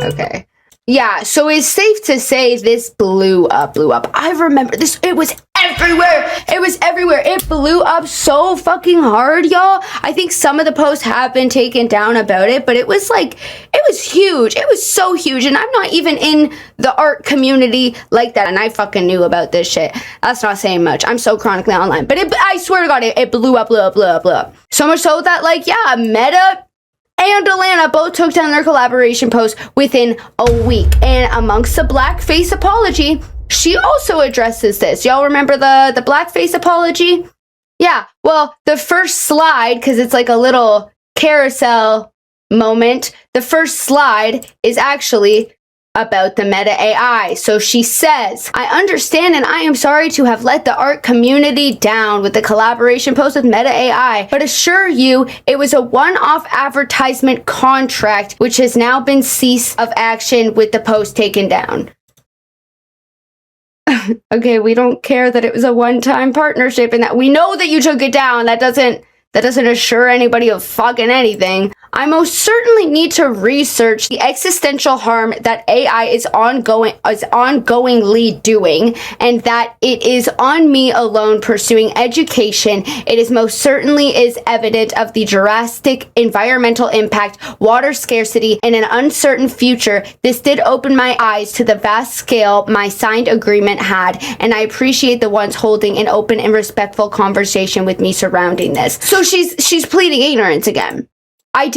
Okay. Yeah, so it's safe to say this blew up. I remember this, it was everywhere. It blew up so fucking hard, y'all. I think some of the posts have been taken down about it, but it was like, it was huge. It was so huge, and I'm not even in the art community like that, and I fucking knew about this shit. That's not saying much. I'm so chronically online, but I swear to God, it blew up. So much so that, like, yeah, Meta and Alana both took down their collaboration post within a week. And amongst the blackface apology, she also addresses this. Y'all remember the blackface apology? Yeah, well, the first slide, because it's like a little carousel moment, the first slide is actually about the Meta AI. So she says, I understand and I am sorry to have let the art community down with the collaboration post with Meta AI, but assure you it was a one-off advertisement contract which has now been ceased of action with the post taken down. Okay, we don't care that it was a one-time partnership and that we know that you took it down. That doesn't assure anybody of fucking anything. I most certainly need to research the existential harm that AI is ongoingly doing, and that it is on me alone pursuing education. It is most certainly is evident of the drastic environmental impact, water scarcity, and an uncertain future. This did open my eyes to the vast scale my signed agreement had, and I appreciate the ones holding an open and respectful conversation with me surrounding this. So she's pleading ignorance again. I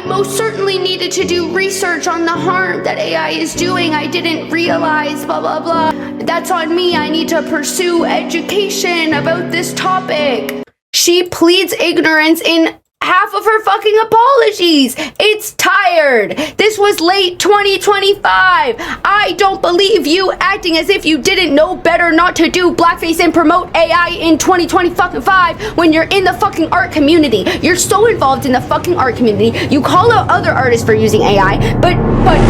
most certainly needed to do research on the harm that AI is doing. I didn't realize, blah, blah, blah. That's on me. I need to pursue education about this topic. She pleads ignorance in half of her fucking apologies. It's tired. This was late 2025. I don't believe you acting as if you didn't know better not to do blackface and promote AI in 2025 when you're in the fucking art community. You're so involved in the fucking art community. You call out other artists for using AI, but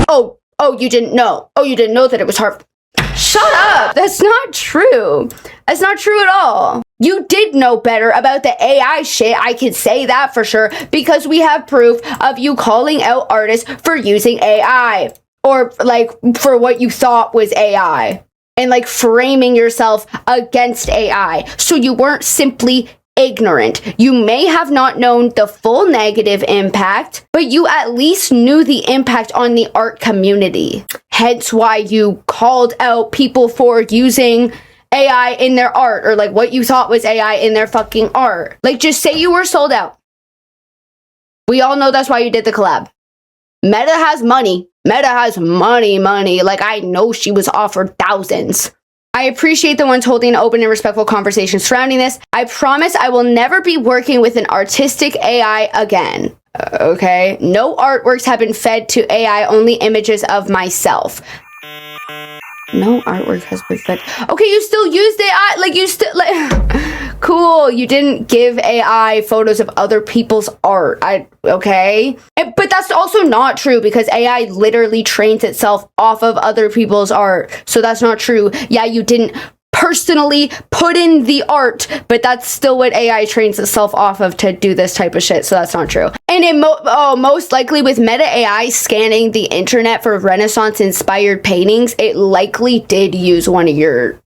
oh, you didn't know. Oh, you didn't know that it was harmful. Shut up. That's not true. That's not true at all. You did know better about the AI shit, I can say that for sure, because we have proof of you calling out artists for using AI, or like for what you thought was AI, and like framing yourself against AI. So you weren't simply ignorant. You may have not known the full negative impact, but you at least knew the impact on the art community. Hence why you called out people for using AI in their art, or like what you thought was AI in their fucking art. Like, just say you were sold out. We all know that's why you did the collab. Meta has money. Meta has money. Like, I know she was offered thousands. I appreciate the ones holding an open and respectful conversation surrounding this. I promise I will never be working with an artistic AI again. Okay? No artworks have been fed to AI, only images of myself. No artwork has been fed. Okay, you still used AI, like you still like cool. You didn't give AI photos of other people's art. Okay? But that's also not true, because AI literally trains itself off of other people's art. So that's not true. Yeah, you didn't personally put in the art, but that's still what AI trains itself off of to do this type of shit, so that's not true. And it most likely with Meta AI scanning the internet for Renaissance inspired paintings, it likely did use one of your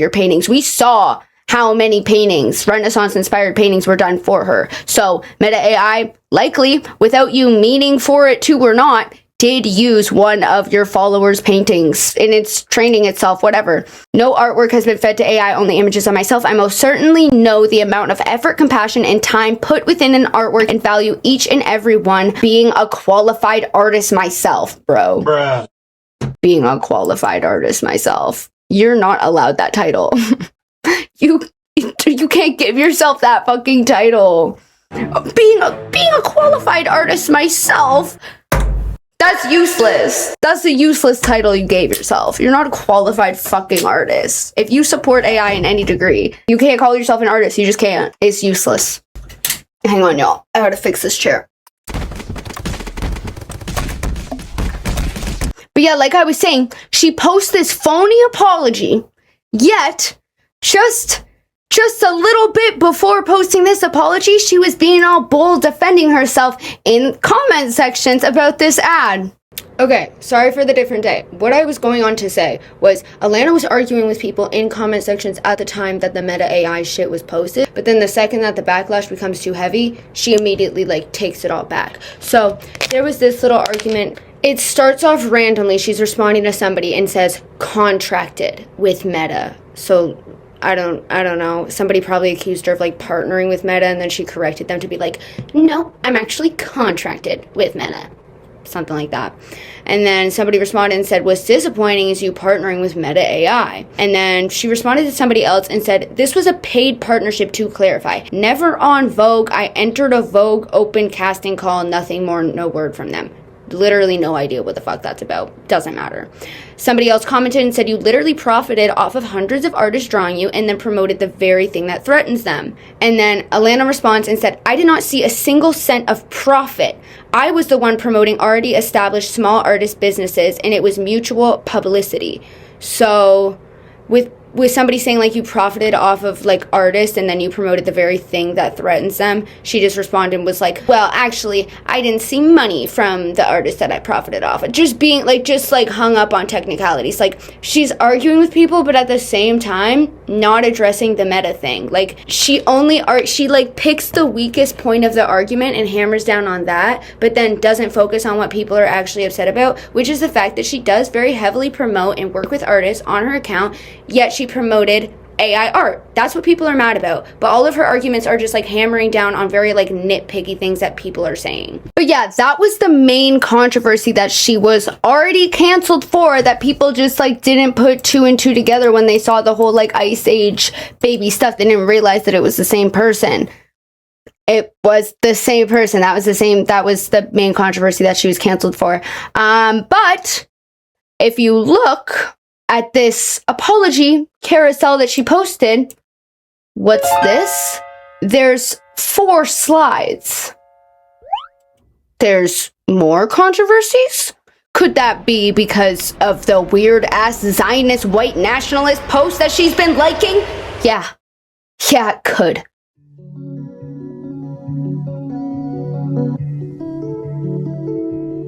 paintings. We saw how many paintings, Renaissance inspired paintings, were done for her. So Meta AI likely, without you meaning for it to or not, did use one of your followers' paintings in its training itself, whatever. No artwork has been fed to AI, only images of myself. I most certainly know the amount of effort, compassion, and time put within an artwork and value each and every one, being a qualified artist myself, bro. Bruh. Being a qualified artist myself. You're not allowed that title. You can't give yourself that fucking title. Being a qualified artist myself, That's useless. That's a useless title you gave yourself. You're not a qualified fucking artist. If you support AI in any degree, you can't call yourself an artist. You just can't. It's useless. Hang on, y'all. I gotta fix this chair. But yeah, like I was saying, she posts this phony apology, yet just a little bit before posting this apology, she was being all bold defending herself in comment sections about this ad. Okay, sorry for the different day. What I was going on to say was Alana was arguing with people in comment sections at the time that the meta AI shit was posted, but then the second that the backlash becomes too heavy, she immediately takes it all back. So there was this little argument. It starts off randomly. She's responding to somebody and says contracted with Meta. So I don't know. Somebody probably accused her of partnering with Meta, and then she corrected them to be like, no, I'm actually contracted with Meta. Something like that. And then somebody responded and said, what's disappointing is you partnering with Meta AI. And then she responded to somebody else and said, this was a paid partnership to clarify. Never on Vogue. I entered a Vogue open casting call, nothing more, no word from them. Literally no idea what the fuck that's about. Doesn't matter. Somebody else commented and said you literally profited off of hundreds of artists drawing you and then promoted the very thing that threatens them. And then Alana responds and said, I did not see a single cent of profit. I was the one promoting already established small artist businesses, and it was mutual publicity. So with somebody saying you profited off of artists and then you promoted the very thing that threatens them, she just responded and was like, well, actually, I didn't see money from the artist that I profited off of. Just being hung up on technicalities. She's arguing with people, but at the same time not addressing the meta thing. She picks the weakest point of the argument and hammers down on that, but then doesn't focus on what people are actually upset about, which is the fact that she does very heavily promote and work with artists on her account, yet she promoted AI art. That's what people are mad about. But all of her arguments are just hammering down on very nitpicky things that people are saying. But yeah, that was the main controversy that she was already canceled for, that people just didn't put two and two together when they saw the whole Ice Age baby stuff. They didn't realize that it was the same person. It was the same person. That was the main controversy that she was canceled for. But if you look at this apology carousel that she posted, what's this? There's 4 slides. There's more controversies? Could that be because of the weird-ass Zionist white nationalist post that she's been liking? Yeah, it could.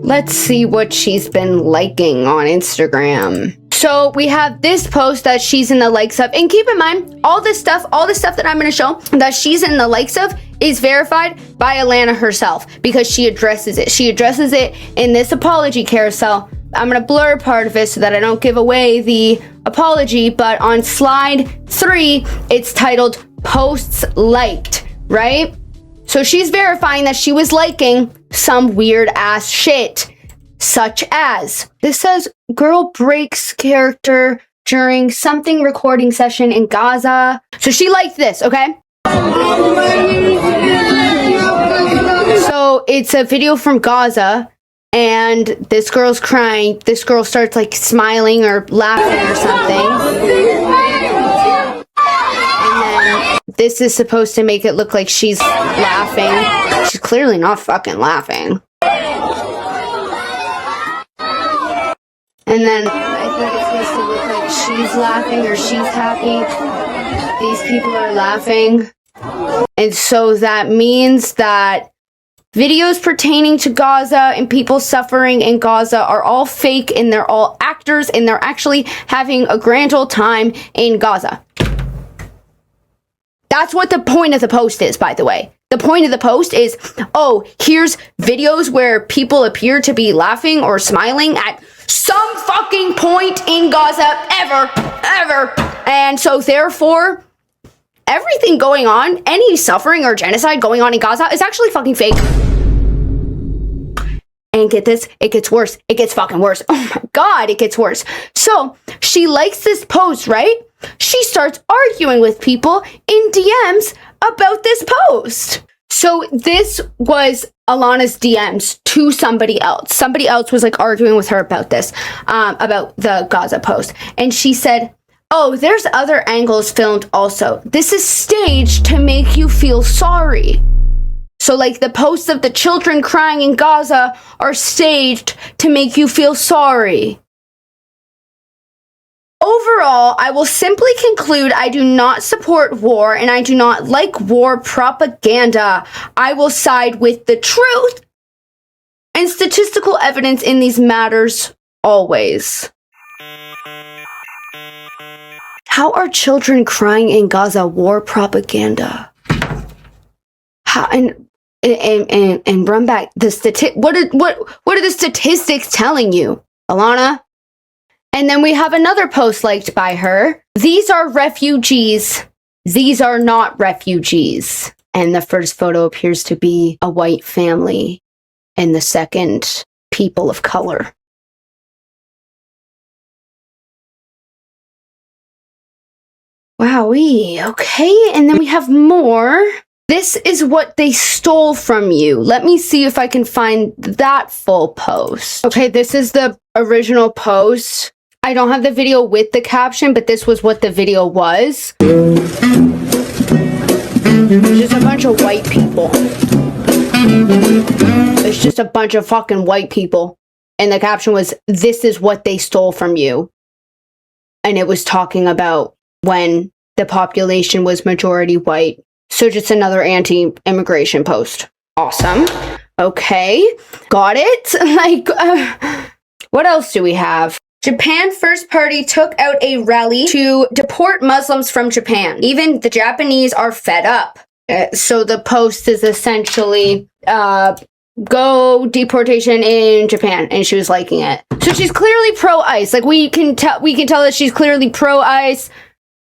Let's see what she's been liking on Instagram. So we have this post that she's in the likes of, and keep in mind, all this stuff that I'm going to show that she's in the likes of is verified by Alana herself, because she addresses it. She addresses it in this apology carousel. I'm going to blur part of it so that I don't give away the apology, but on slide 3, it's titled Posts Liked, right? So she's verifying that she was liking some weird ass shit, such as, this says, girl breaks character during something recording session in Gaza. So she liked this, okay? So it's a video from Gaza, and this girl's crying. This girl starts smiling or laughing or something. This is supposed to make it look like she's laughing. She's clearly not fucking laughing. And then I think it's supposed to look like she's laughing or she's happy. These people are laughing. And so that means that videos pertaining to Gaza and people suffering in Gaza are all fake, and they're all actors, and they're actually having a grand old time in Gaza. That's what the point of the post is, by the way. The point of the post is, oh, here's videos where people appear to be laughing or smiling at some fucking point in Gaza ever. And so therefore, everything going on, any suffering or genocide going on in Gaza is actually fucking fake. And get this, it gets worse. It gets fucking worse. Oh my God, it gets worse. So she likes this post, right? She starts arguing with people in DMs about this post. So this was Alana's DMs to somebody else. Somebody else was like arguing with her about this, about the Gaza post. And she said, oh, there's other angles filmed also. This is staged to make you feel sorry. So like the posts of the children crying in Gaza are staged to make you feel sorry. Overall, I will simply conclude I do not support war and I do not like war propaganda. I will side with the truth and statistical evidence in these matters always. How are children crying in Gaza war propaganda? How, and run back the what are the statistics telling you, Alana? And then we have another post liked by her. These are refugees. These are not refugees. And the first photo appears to be a white family, and the second, people of color. Wowee, okay. And then we have more. This is what they stole from you. Let me see if I can find that full post. Okay, this is the original post. I don't have the video with the caption, but this was what the video was. It's just a bunch of white people. It's just a bunch of fucking white people. And the caption was, this is what they stole from you. And it was talking about when the population was majority white. So just another anti-immigration post. Awesome. Okay. Got it. What else do we have? Japan First Party took out a rally to deport Muslims from Japan. Even the Japanese are fed up. So the post is essentially, go deportation in Japan, and she was liking it. So she's clearly pro-ICE. Like we can tell that she's clearly pro-ICE,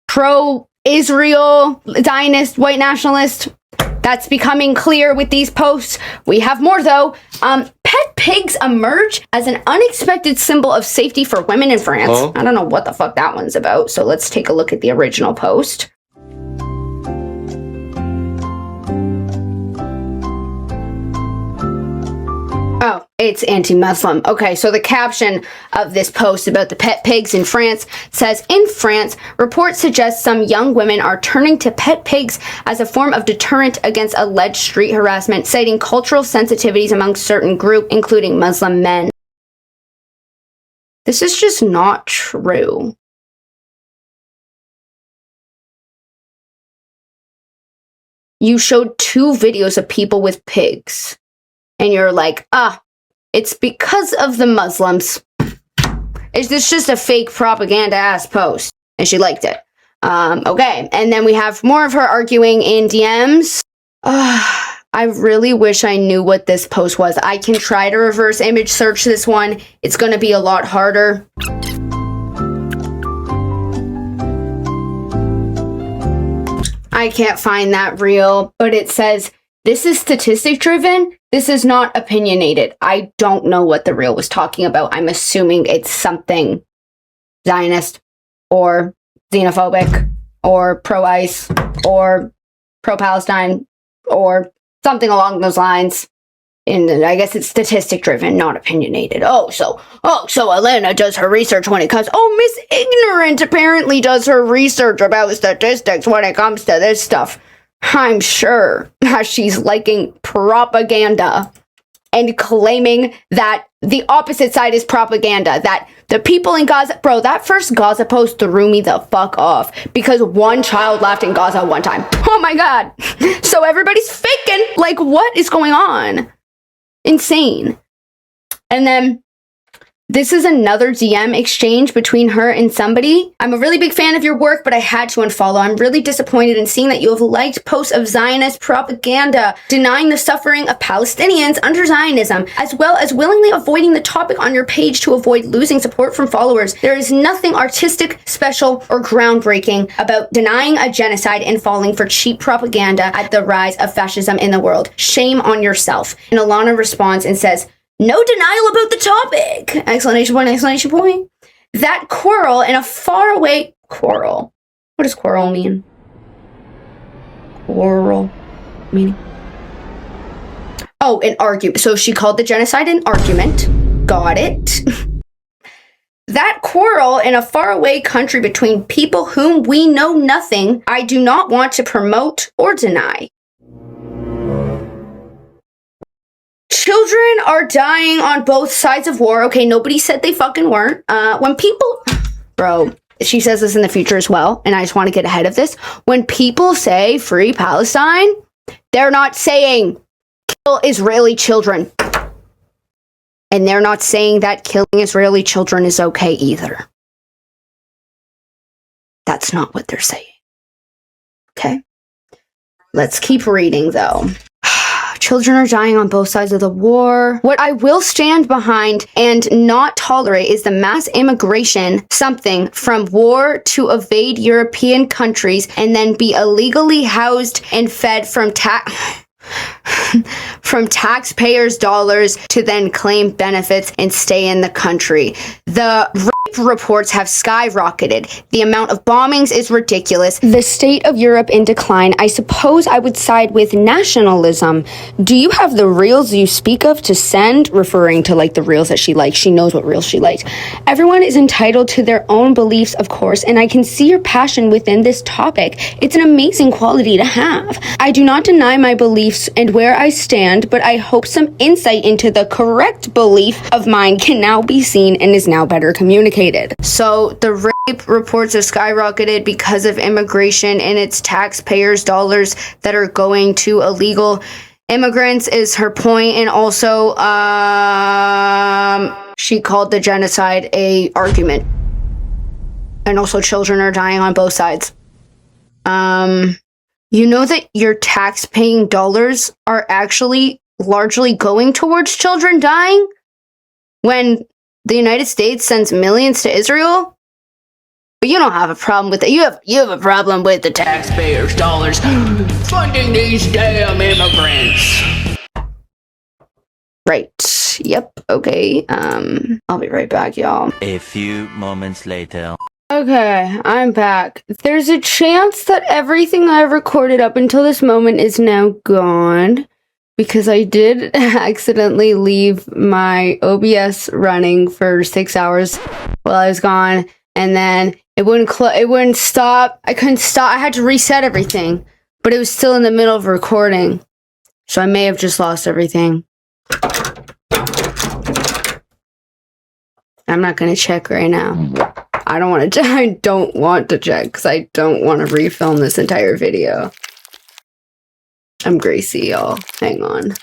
pro-Israel, Zionist, white nationalist. That's becoming clear with these posts. We have more though. Pet pigs emerge as an unexpected symbol of safety for women in France. Huh? I don't know what the fuck that one's about. So let's take a look at the original post. Oh, it's anti-Muslim. Okay, so the caption of this post about the pet pigs in France says, in France, reports suggest some young women are turning to pet pigs as a form of deterrent against alleged street harassment, citing cultural sensitivities among certain groups, including Muslim men. This is just not true. You showed 2 videos of people with pigs. And you're like, it's because of the Muslims. Is this just a fake propaganda-ass post? And she liked it. Okay, and then we have more of her arguing in DMs. I really wish I knew what this post was. I can try to reverse image search this one. It's going to be a lot harder. I can't find that reel, but it says, this is statistic driven. This is not opinionated. I don't know what the reel was talking about. I'm assuming it's something Zionist or xenophobic or pro-ICE or pro-Palestine or something along those lines. And I guess it's statistic driven, not opinionated. So Alana does her research when it comes. Oh, Miss Ignorant apparently does her research about statistics when it comes to this stuff. I'm sure she's liking propaganda and claiming that the opposite side is propaganda, that the people in Gaza, bro, that first Gaza post threw me the fuck off because one child laughed in Gaza one time. Oh my God. So everybody's faking. Like, what is going on? Insane. And then this is another DM exchange between her and somebody. I'm a really big fan of your work, but I had to unfollow. I'm really disappointed in seeing that you have liked posts of Zionist propaganda, denying the suffering of Palestinians under Zionism, as well as willingly avoiding the topic on your page to avoid losing support from followers. There is nothing artistic, special, or groundbreaking about denying a genocide and falling for cheap propaganda at the rise of fascism in the world. Shame on yourself. And Alana responds and says, no denial about the topic! Exclamation point, exclamation point. That quarrel in a faraway quarrel. What does quarrel mean? Quarrel meaning? Oh, an argument. So she called the genocide an argument. Got it. That quarrel in a faraway country between people whom we know nothing, I do not want to promote or deny. Children are dying on both sides of war. Okay, nobody said they fucking weren't. When people... Bro, she says this in the future as well, and I just want to get ahead of this. When people say free Palestine, they're not saying kill Israeli children. And they're not saying that killing Israeli children is okay either. That's not what they're saying. Okay? Let's keep reading, though. Children are dying on both sides of the war. What I will stand behind and not tolerate is the mass immigration, something from war to evade European countries and then be illegally housed and fed from taxpayers' dollars to then claim benefits and stay in the country. The rape reports have skyrocketed. The amount of bombings is ridiculous. The state of Europe in decline. I suppose I would side with nationalism. Do you have the reels you speak of to send? Referring to like the reels that she likes. She knows what reels she likes. Everyone is entitled to their own beliefs, of course, and I can see your passion within this topic. It's an amazing quality to have. I do not deny my beliefs and where I stand, but I hope some insight into the correct belief of mine can now be seen and is now better communicated. So the rape reports have skyrocketed because of immigration and it's taxpayers' dollars that are going to illegal immigrants is her point. And also, she called the genocide a argument. And also children are dying on both sides. You know that your tax-paying dollars are actually largely going towards children dying when the United States sends millions to Israel? But you don't have a problem with it. You have a problem with the taxpayers' dollars funding these damn immigrants. Right. Yep. Okay. I'll be right back, y'all. A few moments later. Okay, I'm back. There's a chance that everything I've recorded up until this moment is now gone because I did accidentally leave my OBS running for 6 hours while I was gone, and then it wouldn't stop. I couldn't stop. I had to reset everything, but it was still in the middle of recording, so I may have just lost everything. I'm not gonna check right now. I don't want to check because I don't want to refilm this entire video. I'm Gracie, y'all. Hang on.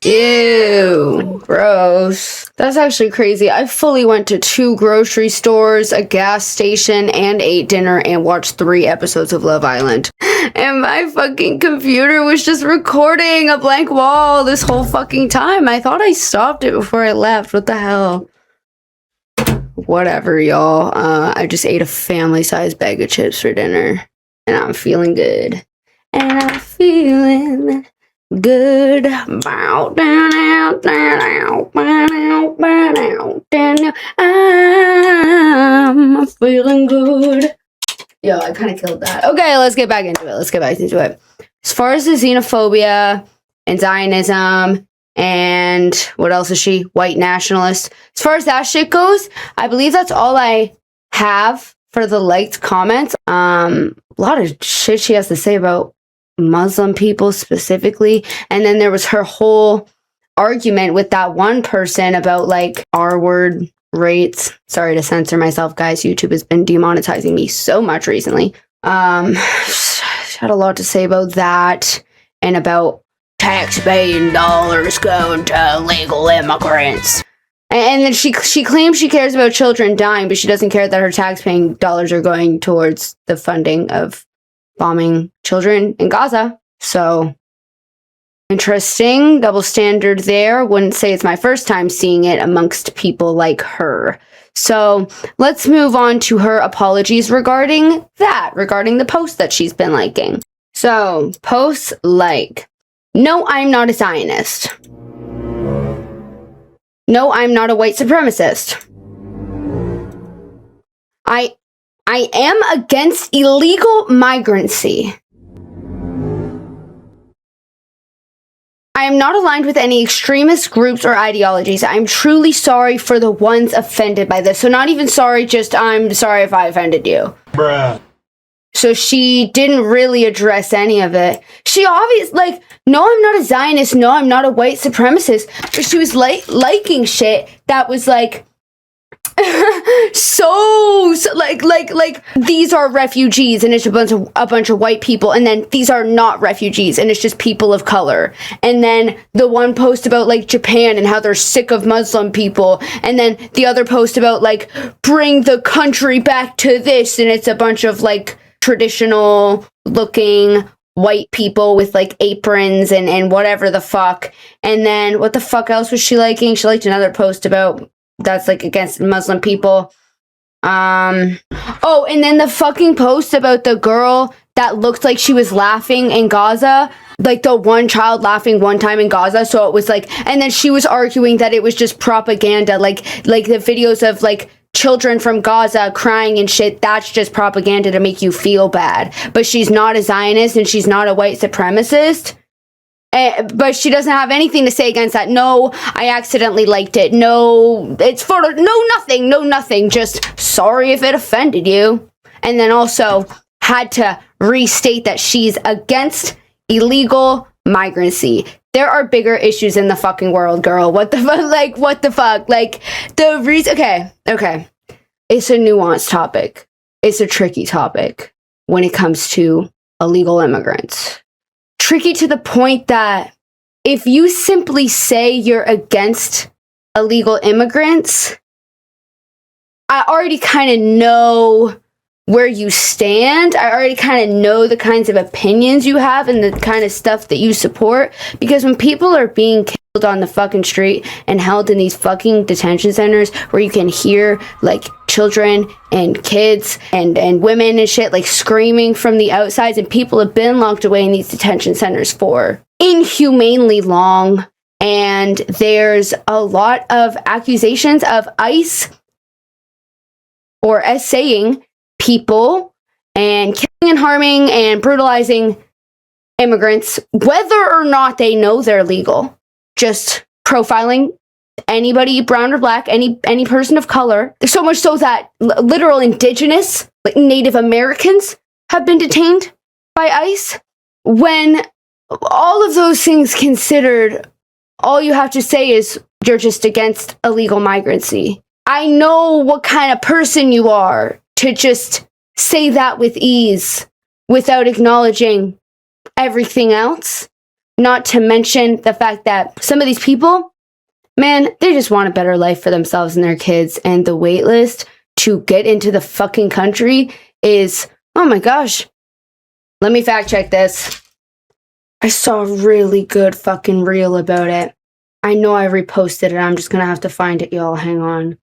Ew, gross. That's actually crazy. I fully went to 2 grocery stores, a gas station, and ate dinner and watched 3 episodes of Love Island. And my fucking computer was just recording a blank wall this whole fucking time. I thought I stopped it before I left. What the hell? Whatever, y'all. I just ate a family-sized bag of chips for dinner. And I'm feeling good. And I'm feeling good. I'm feeling good. Yo, I kind of killed that. Okay, let's get back into it. As far as the xenophobia and Zionism and what else is she? White nationalist. As far as that shit goes, I believe that's all I have for the liked comments. A lot of shit she has to say about Muslim people specifically. And then there was her whole argument with that one person about like R-word rates. Sorry to censor myself, guys. YouTube has been demonetizing me so much recently. She had a lot to say about that and about tax-paying dollars going to illegal immigrants. And then she claims she cares about children dying, but she doesn't care that her tax-paying dollars are going towards the funding of bombing children in Gaza. So, interesting. Double standard there. Wouldn't say it's my first time seeing it amongst people like her. So, let's move on to her apologies regarding the post that she's been liking. So, posts like, no, I'm not a Zionist. No, I'm not a white supremacist. I am against illegal migrancy. I am not aligned with any extremist groups or ideologies. I'm truly sorry for the ones offended by this. So not even sorry, just I'm sorry if I offended you. Bruh. So she didn't really address any of it. She obviously, like, no, I'm not a Zionist. No, I'm not a white supremacist. But she was liking shit that was like, so like these are refugees and it's a bunch of white people, and then these are not refugees and it's just people of color. And then the one post about like Japan and how they're sick of Muslim people, and then the other post about like bring the country back to this, and it's a bunch of like traditional looking white people with like aprons and whatever the fuck. And then what the fuck else was she liking? She liked another post about that's like against Muslim people. Oh, and then the fucking post about the girl that looked like she was laughing in Gaza, like the one child laughing one time in Gaza. So it was like, and then she was arguing that it was just propaganda, like the videos of like children from Gaza crying and shit, that's just propaganda to make you feel bad. But she's not a Zionist and she's not a white supremacist. But she doesn't have anything to say against that. No, I accidentally liked it. No, it's photo. No, nothing. Just sorry if it offended you. And then also had to restate that she's against illegal migrancy. There are bigger issues in the fucking world, girl. What the fuck? Like, what the fuck? Like, the reason... Okay. It's a nuanced topic. It's a tricky topic when it comes to illegal immigrants. Tricky to the point that if you simply say you're against illegal immigrants, I already kind of know where you stand. I already kind of know the kinds of opinions you have and the kind of stuff that you support. Because when people are being killed on the fucking street and held in these fucking detention centers where you can hear like children and kids and women and shit like screaming from the outsides, and people have been locked away in these detention centers for inhumanely long, and there's a lot of accusations of ICE or essaying people and killing and harming and brutalizing immigrants, whether or not they know they're legal. Just profiling anybody, brown or black, any person of color. So much so that literal indigenous, like Native Americans, have been detained by ICE. When all of those things considered, all you have to say is you're just against illegal migrancy. I know what kind of person you are to just say that with ease without acknowledging everything else. Not to mention the fact that some of these people, man, they just want a better life for themselves and their kids. And the wait list to get into the fucking country is, oh my gosh. Let me fact check this. I saw a really good fucking reel about it. I know I reposted it. I'm just gonna have to find it, y'all. Hang on.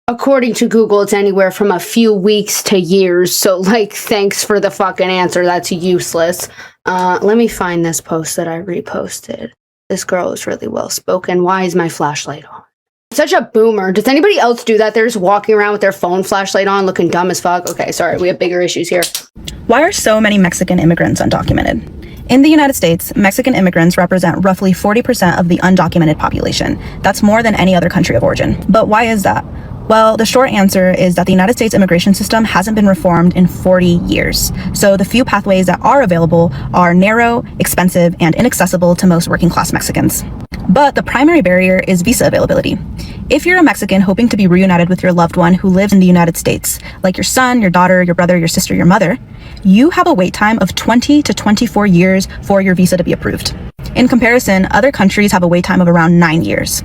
According to Google, it's anywhere from a few weeks to years. So, like, thanks for the fucking answer. That's useless. Let me find this post that I reposted. This girl is really well spoken. Why is my flashlight on? Such a boomer. Does anybody else do that? They're just walking around with their phone flashlight on, looking dumb as fuck. Okay, sorry. We have bigger issues here. Why are so many Mexican immigrants undocumented? In the United States, Mexican immigrants represent roughly 40% of the undocumented population. That's more than any other country of origin. But why is that? Well, the short answer is that the United States immigration system hasn't been reformed in 40 years. So the few pathways that are available are narrow, expensive, and inaccessible to most working class Mexicans. But the primary barrier is visa availability. If you're a Mexican hoping to be reunited with your loved one who lives in the United States, like your son, your daughter, your brother, your sister, your mother, you have a wait time of 20 to 24 years for your visa to be approved. In comparison, other countries have a wait time of around 9 years.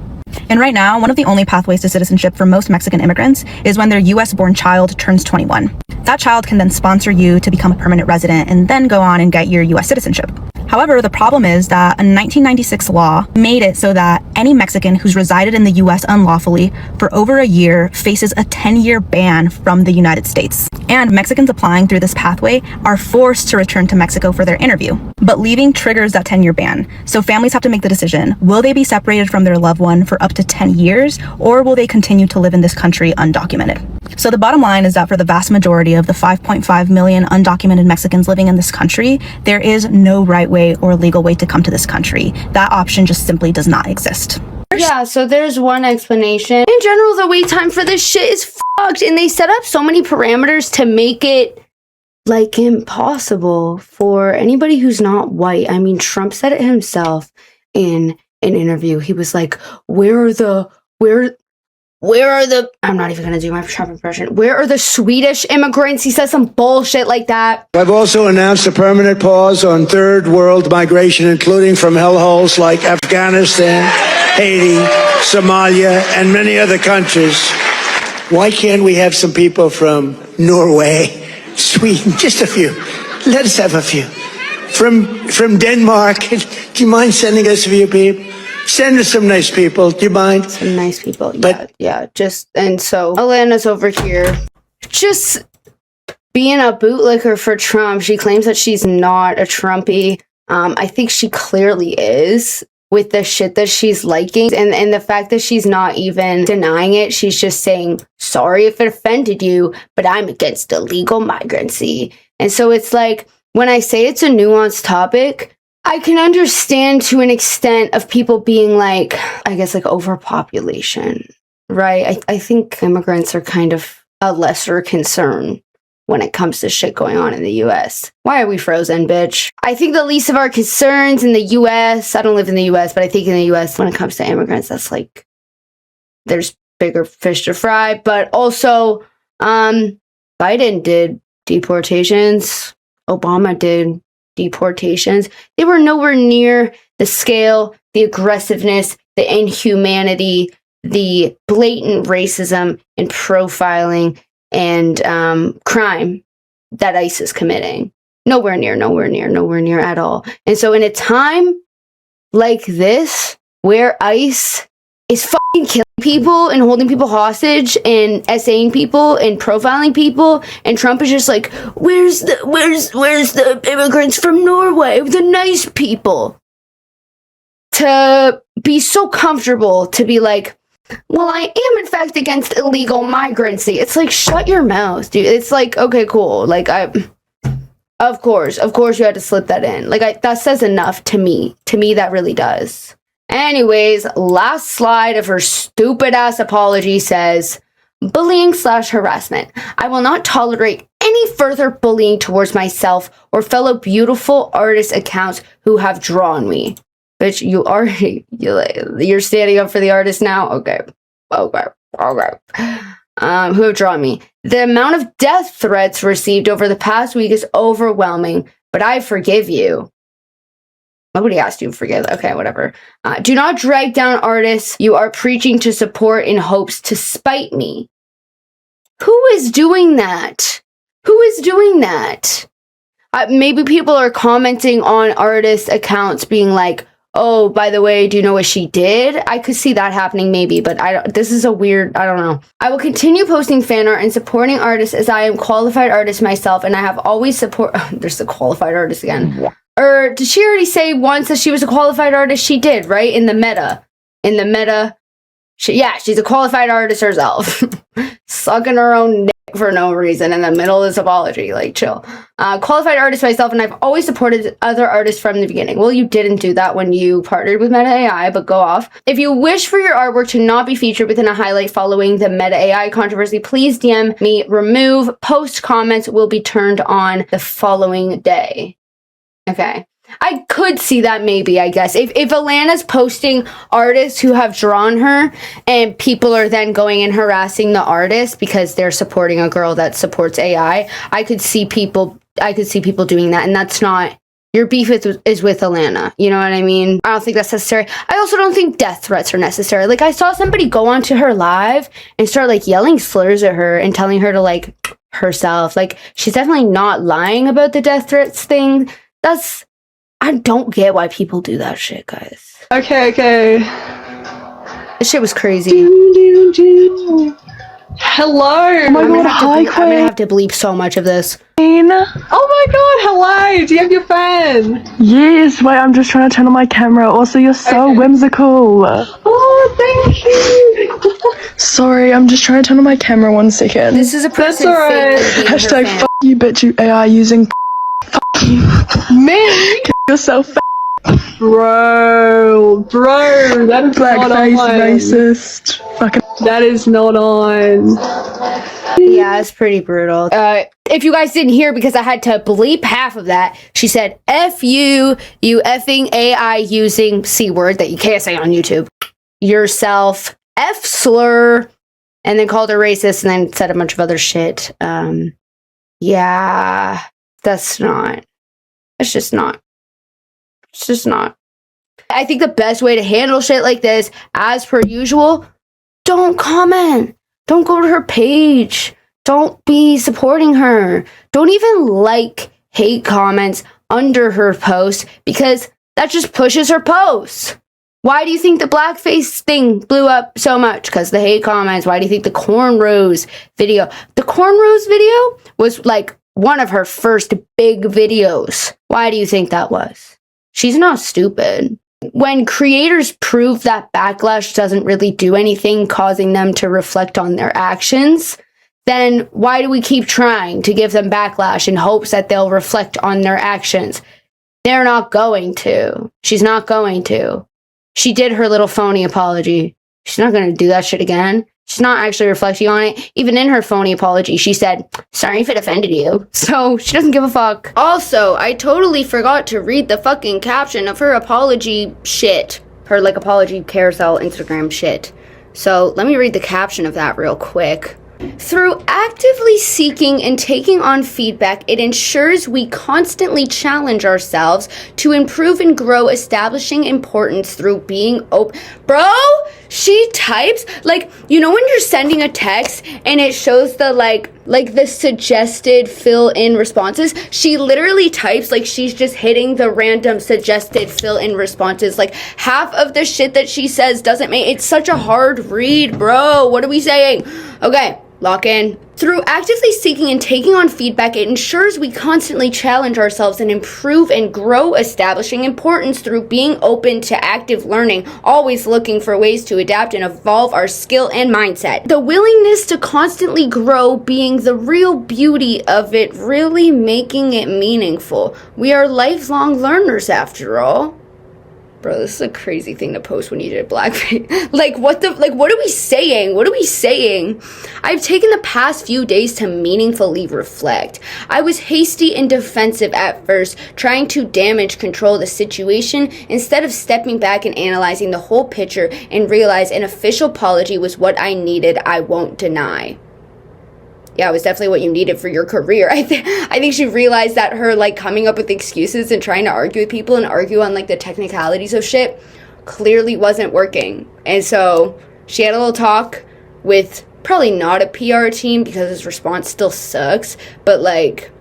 And right now, one of the only pathways to citizenship for most Mexican immigrants is when their US-born child turns 21. That child can then sponsor you to become a permanent resident and then go on and get your US citizenship. However, the problem is that a 1996 law made it so that any Mexican who's resided in the US unlawfully for over a year faces a 10-year ban from the United States. And Mexicans applying through this pathway are forced to return to Mexico for their interview. But leaving triggers that 10-year ban. So families have to make the decision, will they be separated from their loved one for up to 10 years, or will they continue to live in this country undocumented? So the bottom line is that for the vast majority of the 5.5 million undocumented Mexicans living in this country, there is no right way way or legal way to come to this country. That option just simply does not exist. Yeah, so there's one explanation. In general, the wait time for this shit is fucked, and they set up so many parameters to make it like impossible for anybody who's not white. I mean, Trump said it himself in an interview. He was like, where are the I'm not even gonna do my Trump impression. Where are the Swedish immigrants? He says some bullshit like that. I've also announced a permanent pause on third world migration, including from hellholes like Afghanistan, Haiti, Somalia, and many other countries. Why can't we have some people from Norway, Sweden, just a few? Let us have a few. From Denmark, do you mind sending us a few people? Send us some nice people. Do you mind? Some nice people. Yeah, and so Alana's over here just being a bootlicker for Trump. She claims that she's not a Trumpy. I think she clearly is with the shit that she's liking. And the fact that she's not even denying it, she's just saying, sorry if it offended you, but I'm against illegal migrancy. And so it's like, when I say it's a nuanced topic, I can understand to an extent of people being like, I guess like overpopulation, right? I think immigrants are kind of a lesser concern when it comes to shit going on in the US. Why are we frozen, bitch? I think the least of our concerns in the US, I don't live in the US, but I think in the US when it comes to immigrants, that's like, there's bigger fish to fry. But also, Biden did deportations. Obama did deportations. They were nowhere near the scale, the aggressiveness, the inhumanity, the blatant racism and profiling and crime that ICE is committing. Nowhere near at all. And so in a time like this, where ICE is fucking killing people and holding people hostage and essaying people and profiling people, and Trump is just like, where's the immigrants from Norway, the nice people? To be so comfortable to be like, well, I am in fact against illegal migrancy. It's like, shut your mouth, dude. It's like, okay, cool. Like, of course you had to slip that in. Like, that says enough to me. To me, that really does. Anyways, last slide of her stupid ass apology says, bullying/harassment. I will not tolerate any further bullying towards myself or fellow beautiful artist accounts who have drawn me. Bitch, you're standing up for the artist now? Okay. Who have drawn me. The amount of death threats received over the past week is overwhelming, but I forgive you. Nobody asked you to forgive. Okay, whatever. Do not drag down artists you are preaching to support in hopes to spite me. Who is doing that? Maybe people are commenting on artist accounts being like, oh, by the way, do you know what she did? I could see that happening maybe, but this is a weird, I don't know. I will continue posting fan art and supporting artists as I am qualified artist myself, and I have always there's the qualified artist again. Or did she already say once that she was a qualified artist? She did, right? In the meta. She's a qualified artist herself. Sucking her own dick for no reason in the middle of this apology. Like, chill. Qualified artist myself, and I've always supported other artists from the beginning. Well, you didn't do that when you partnered with Meta AI, but go off. If you wish for your artwork to not be featured within a highlight following the Meta AI controversy, please DM me. Remove post comments will be turned on the following day. Okay. I could see that maybe, I guess. If Alana's posting artists who have drawn her and people are then going and harassing the artist because they're supporting a girl that supports AI, I could see people doing that, and that's not your beef is with Alana. You know what I mean? I don't think that's necessary. I also don't think death threats are necessary. Like, I saw somebody go onto her live and start like yelling slurs at her and telling her to like herself. Like, she's definitely not lying about the death threats thing. I don't get why people do that shit, guys. Okay. This shit was crazy. Hello. Oh my god, I'm gonna have to bleep so much of this. Oh my god, hello. Do you have your phone? Yes, wait, I'm just trying to turn on my camera. Also, you're so whimsical. Oh, thank you. Sorry, I'm just trying to turn on my camera 1 second. This is a person. That's alright. Hashtag fuck you, bitch, you AI using. Fuck you. Me? You're so Bro, that is not blackface on. racist. Fucking. That is not on. Yeah, it's pretty brutal. If you guys didn't hear, because I had to bleep half of that, she said, F you, you effing AI using C word that you can't say on YouTube, yourself, F slur, and then called her racist and then said a bunch of other shit. Yeah, it's just not. I think the best way to handle shit like this, as per usual, don't comment. Don't go to her page. Don't be supporting her. Don't even like hate comments under her post, because that just pushes her posts. Why do you think the blackface thing blew up so much? Because the hate comments. Why do you think the cornrows video? The cornrows video was like one of her first big videos. Why do you think that was? She's not stupid. When creators prove that backlash doesn't really do anything, causing them to reflect on their actions, then why do we keep trying to give them backlash in hopes that they'll reflect on their actions? They're not going to. She's not going to. She did her little phony apology. She's not going to do that shit again. She's not actually reflecting on it. Even in her phony apology, she said, sorry if it offended you. So she doesn't give a fuck. Also, I totally forgot to read the fucking caption of her apology shit. Her like apology carousel Instagram shit. So let me read the caption of that real quick. Through actively seeking and taking on feedback, it ensures we constantly challenge ourselves to improve and grow, establishing importance through being open. Bro, she types, like, you know when you're sending a text and it shows the, like the suggested fill-in responses? She literally types like she's just hitting the random suggested fill-in responses. Like, half of the shit that she says doesn't make, it's such a hard read, bro. What are we saying? Okay. Lock in. Through actively seeking and taking on feedback, it ensures we constantly challenge ourselves and improve and grow, establishing importance through being open to active learning, always looking for ways to adapt and evolve our skill and mindset. The willingness to constantly grow being the real beauty of it, really making it meaningful. We are lifelong learners after all. Bro, this is a crazy thing to post when you did blackface. what are we saying? What are we saying? I've taken the past few days to meaningfully reflect. I was hasty and defensive at first, trying to damage control the situation instead of stepping back and analyzing the whole picture and realize an official apology was what I needed, I won't deny. Yeah, it was definitely what you needed for your career. I think she realized that her, like, coming up with excuses and trying to argue with people and argue on, like, the technicalities of shit clearly wasn't working. And so she had a little talk with probably not a PR team because his response still sucks. But, like,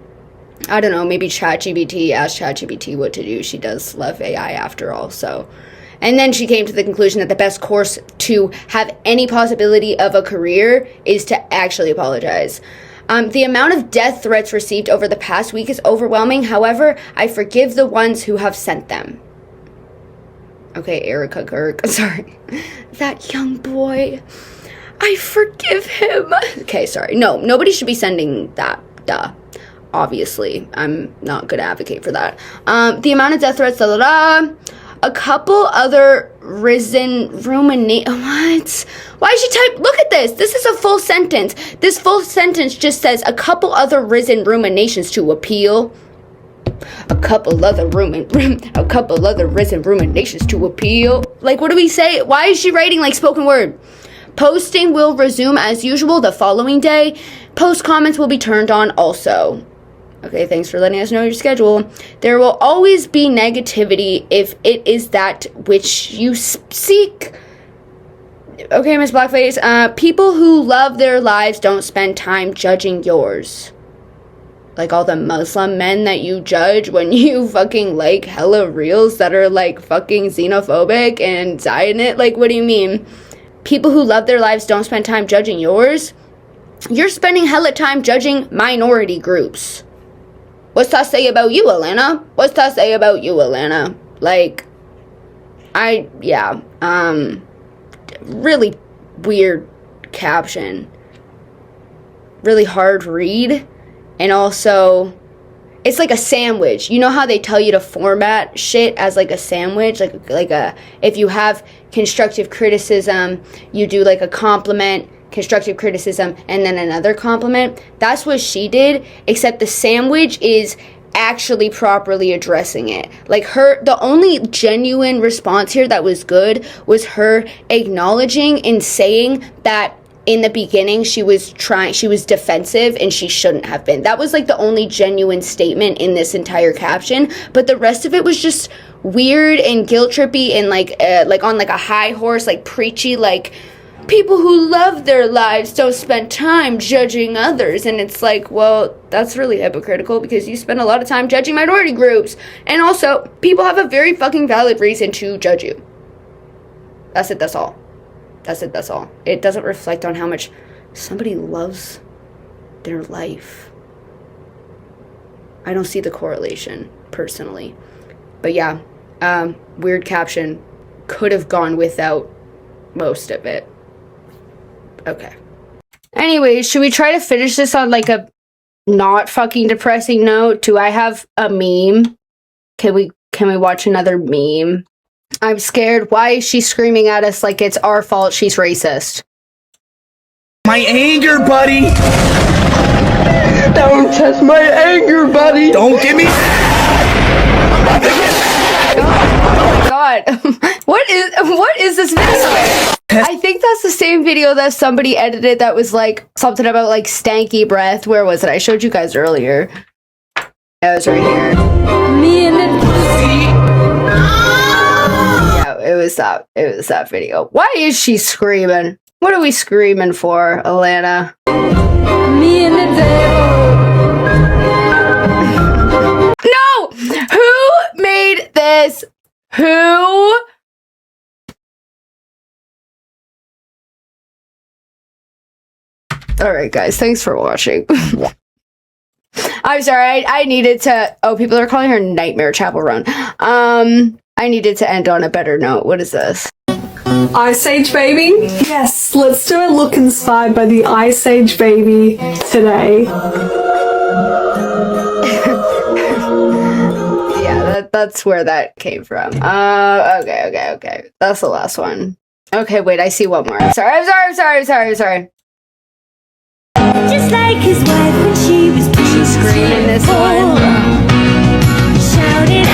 I don't know, maybe ChatGPT asked ChatGPT what to do. She does love AI after all, so... And then she came to the conclusion that the best course to have any possibility of a career is to actually apologize. The amount of death threats received over the past week is overwhelming. However, I forgive the ones who have sent them. Okay, Erica Kirk. Sorry. That young boy. I forgive him. Okay, sorry. No, nobody should be sending that. Duh. Obviously. I'm not going to advocate for that. The amount of death threats, a couple other risen what? Why did she type? Look at this. This is a full sentence. This full sentence just says a couple other risen ruminations to appeal. A couple other risen ruminations to appeal. Like, what do we say? Why is she writing like spoken word? Posting will resume as usual the following day. Post comments will be turned on also. Okay, thanks for letting us know your schedule. There will always be negativity if it is that which you seek. Okay, Miss Blackface. People who love their lives don't spend time judging yours. Like all the Muslim men that you judge when you fucking like hella reels that are like fucking xenophobic and Zionist. Like, what do you mean? People who love their lives don't spend time judging yours? You're spending hella time judging minority groups. What's that say about you, Alana? What's that say about you, Alana? Like, really weird caption. Really hard read. And also, it's like a sandwich. You know how they tell you to format shit as like a sandwich, like a, if you have constructive criticism, you do like a compliment, constructive criticism, and then another compliment. That's what she did, except the sandwich is actually properly addressing it. Like the only genuine response here that was good was her acknowledging and saying that in the beginning she was defensive and she shouldn't have been. That was like the only genuine statement in this entire caption, but the rest of it was just weird and guilt trippy and like on like a high horse, like preachy, like people who love their lives don't spend time judging others. And it's like, well, that's really hypocritical because you spend a lot of time judging minority groups, and also people have a very fucking valid reason to judge you. That's it, that's all. That's it, that's all. It doesn't reflect on how much somebody loves their life. I don't see the correlation, personally. But yeah, weird caption. Could have gone without most of it. Okay. Anyway, should we try to finish this on like a not fucking depressing note? Do I have a meme? Can we watch another meme? I'm scared. Why is she screaming at us like it's our fault she's racist? My anger, buddy! Don't test my anger, buddy! Don't give me... Oh my god. What is this video? I think that's the same video that somebody edited that was like something about like stanky breath. Where was it? I showed you guys earlier. It was right here. Me and the pussy. Yeah, it was that video. Why is she screaming? What are we screaming for, Alana? Me and the devil. No! Who made this? Who? Alright guys, thanks for watching. I'm sorry, I needed to... Oh, people are calling her Nightmare Chapel Run. I needed to end on a better note. What is this? Ice Age Baby? Yes, let's do a look inspired by the Ice Age Baby today. Yeah, that's where that came from. Okay. That's the last one. Okay, wait, I see one more. I'm sorry. Just like his wife when she was screaming this one. Shouted.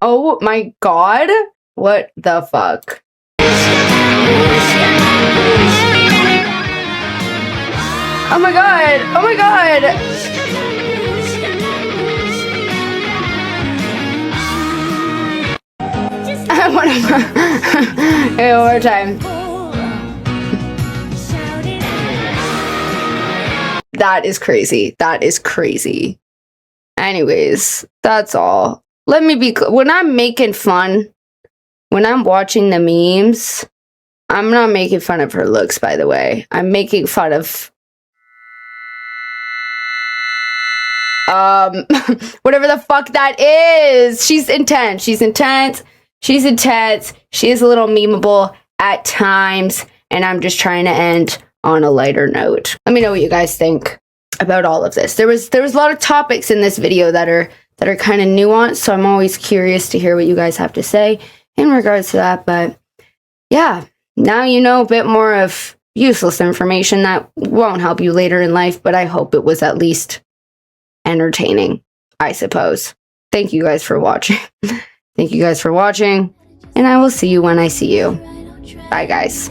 Oh my god. What the fuck? Oh my god. Oh my god. Hey, one more time. That is crazy. That is crazy. Anyways, that's all. Let me be when I'm making fun, when I'm watching the memes, I'm not making fun of her looks, by the way. I'm making fun of whatever the fuck that is. She's intense. She is a little memeable at times, and I'm just trying to end on a lighter note. Let me know what you guys think about all of this. There was a lot of topics in this video that are kind of nuanced, so I'm always curious to hear what you guys have to say in regards to that. But yeah, now you know a bit more of useless information that won't help you later in life, but I hope it was at least entertaining, I suppose. Thank you guys for watching. Thank you guys for watching, and I will see you when I see you. Bye, guys.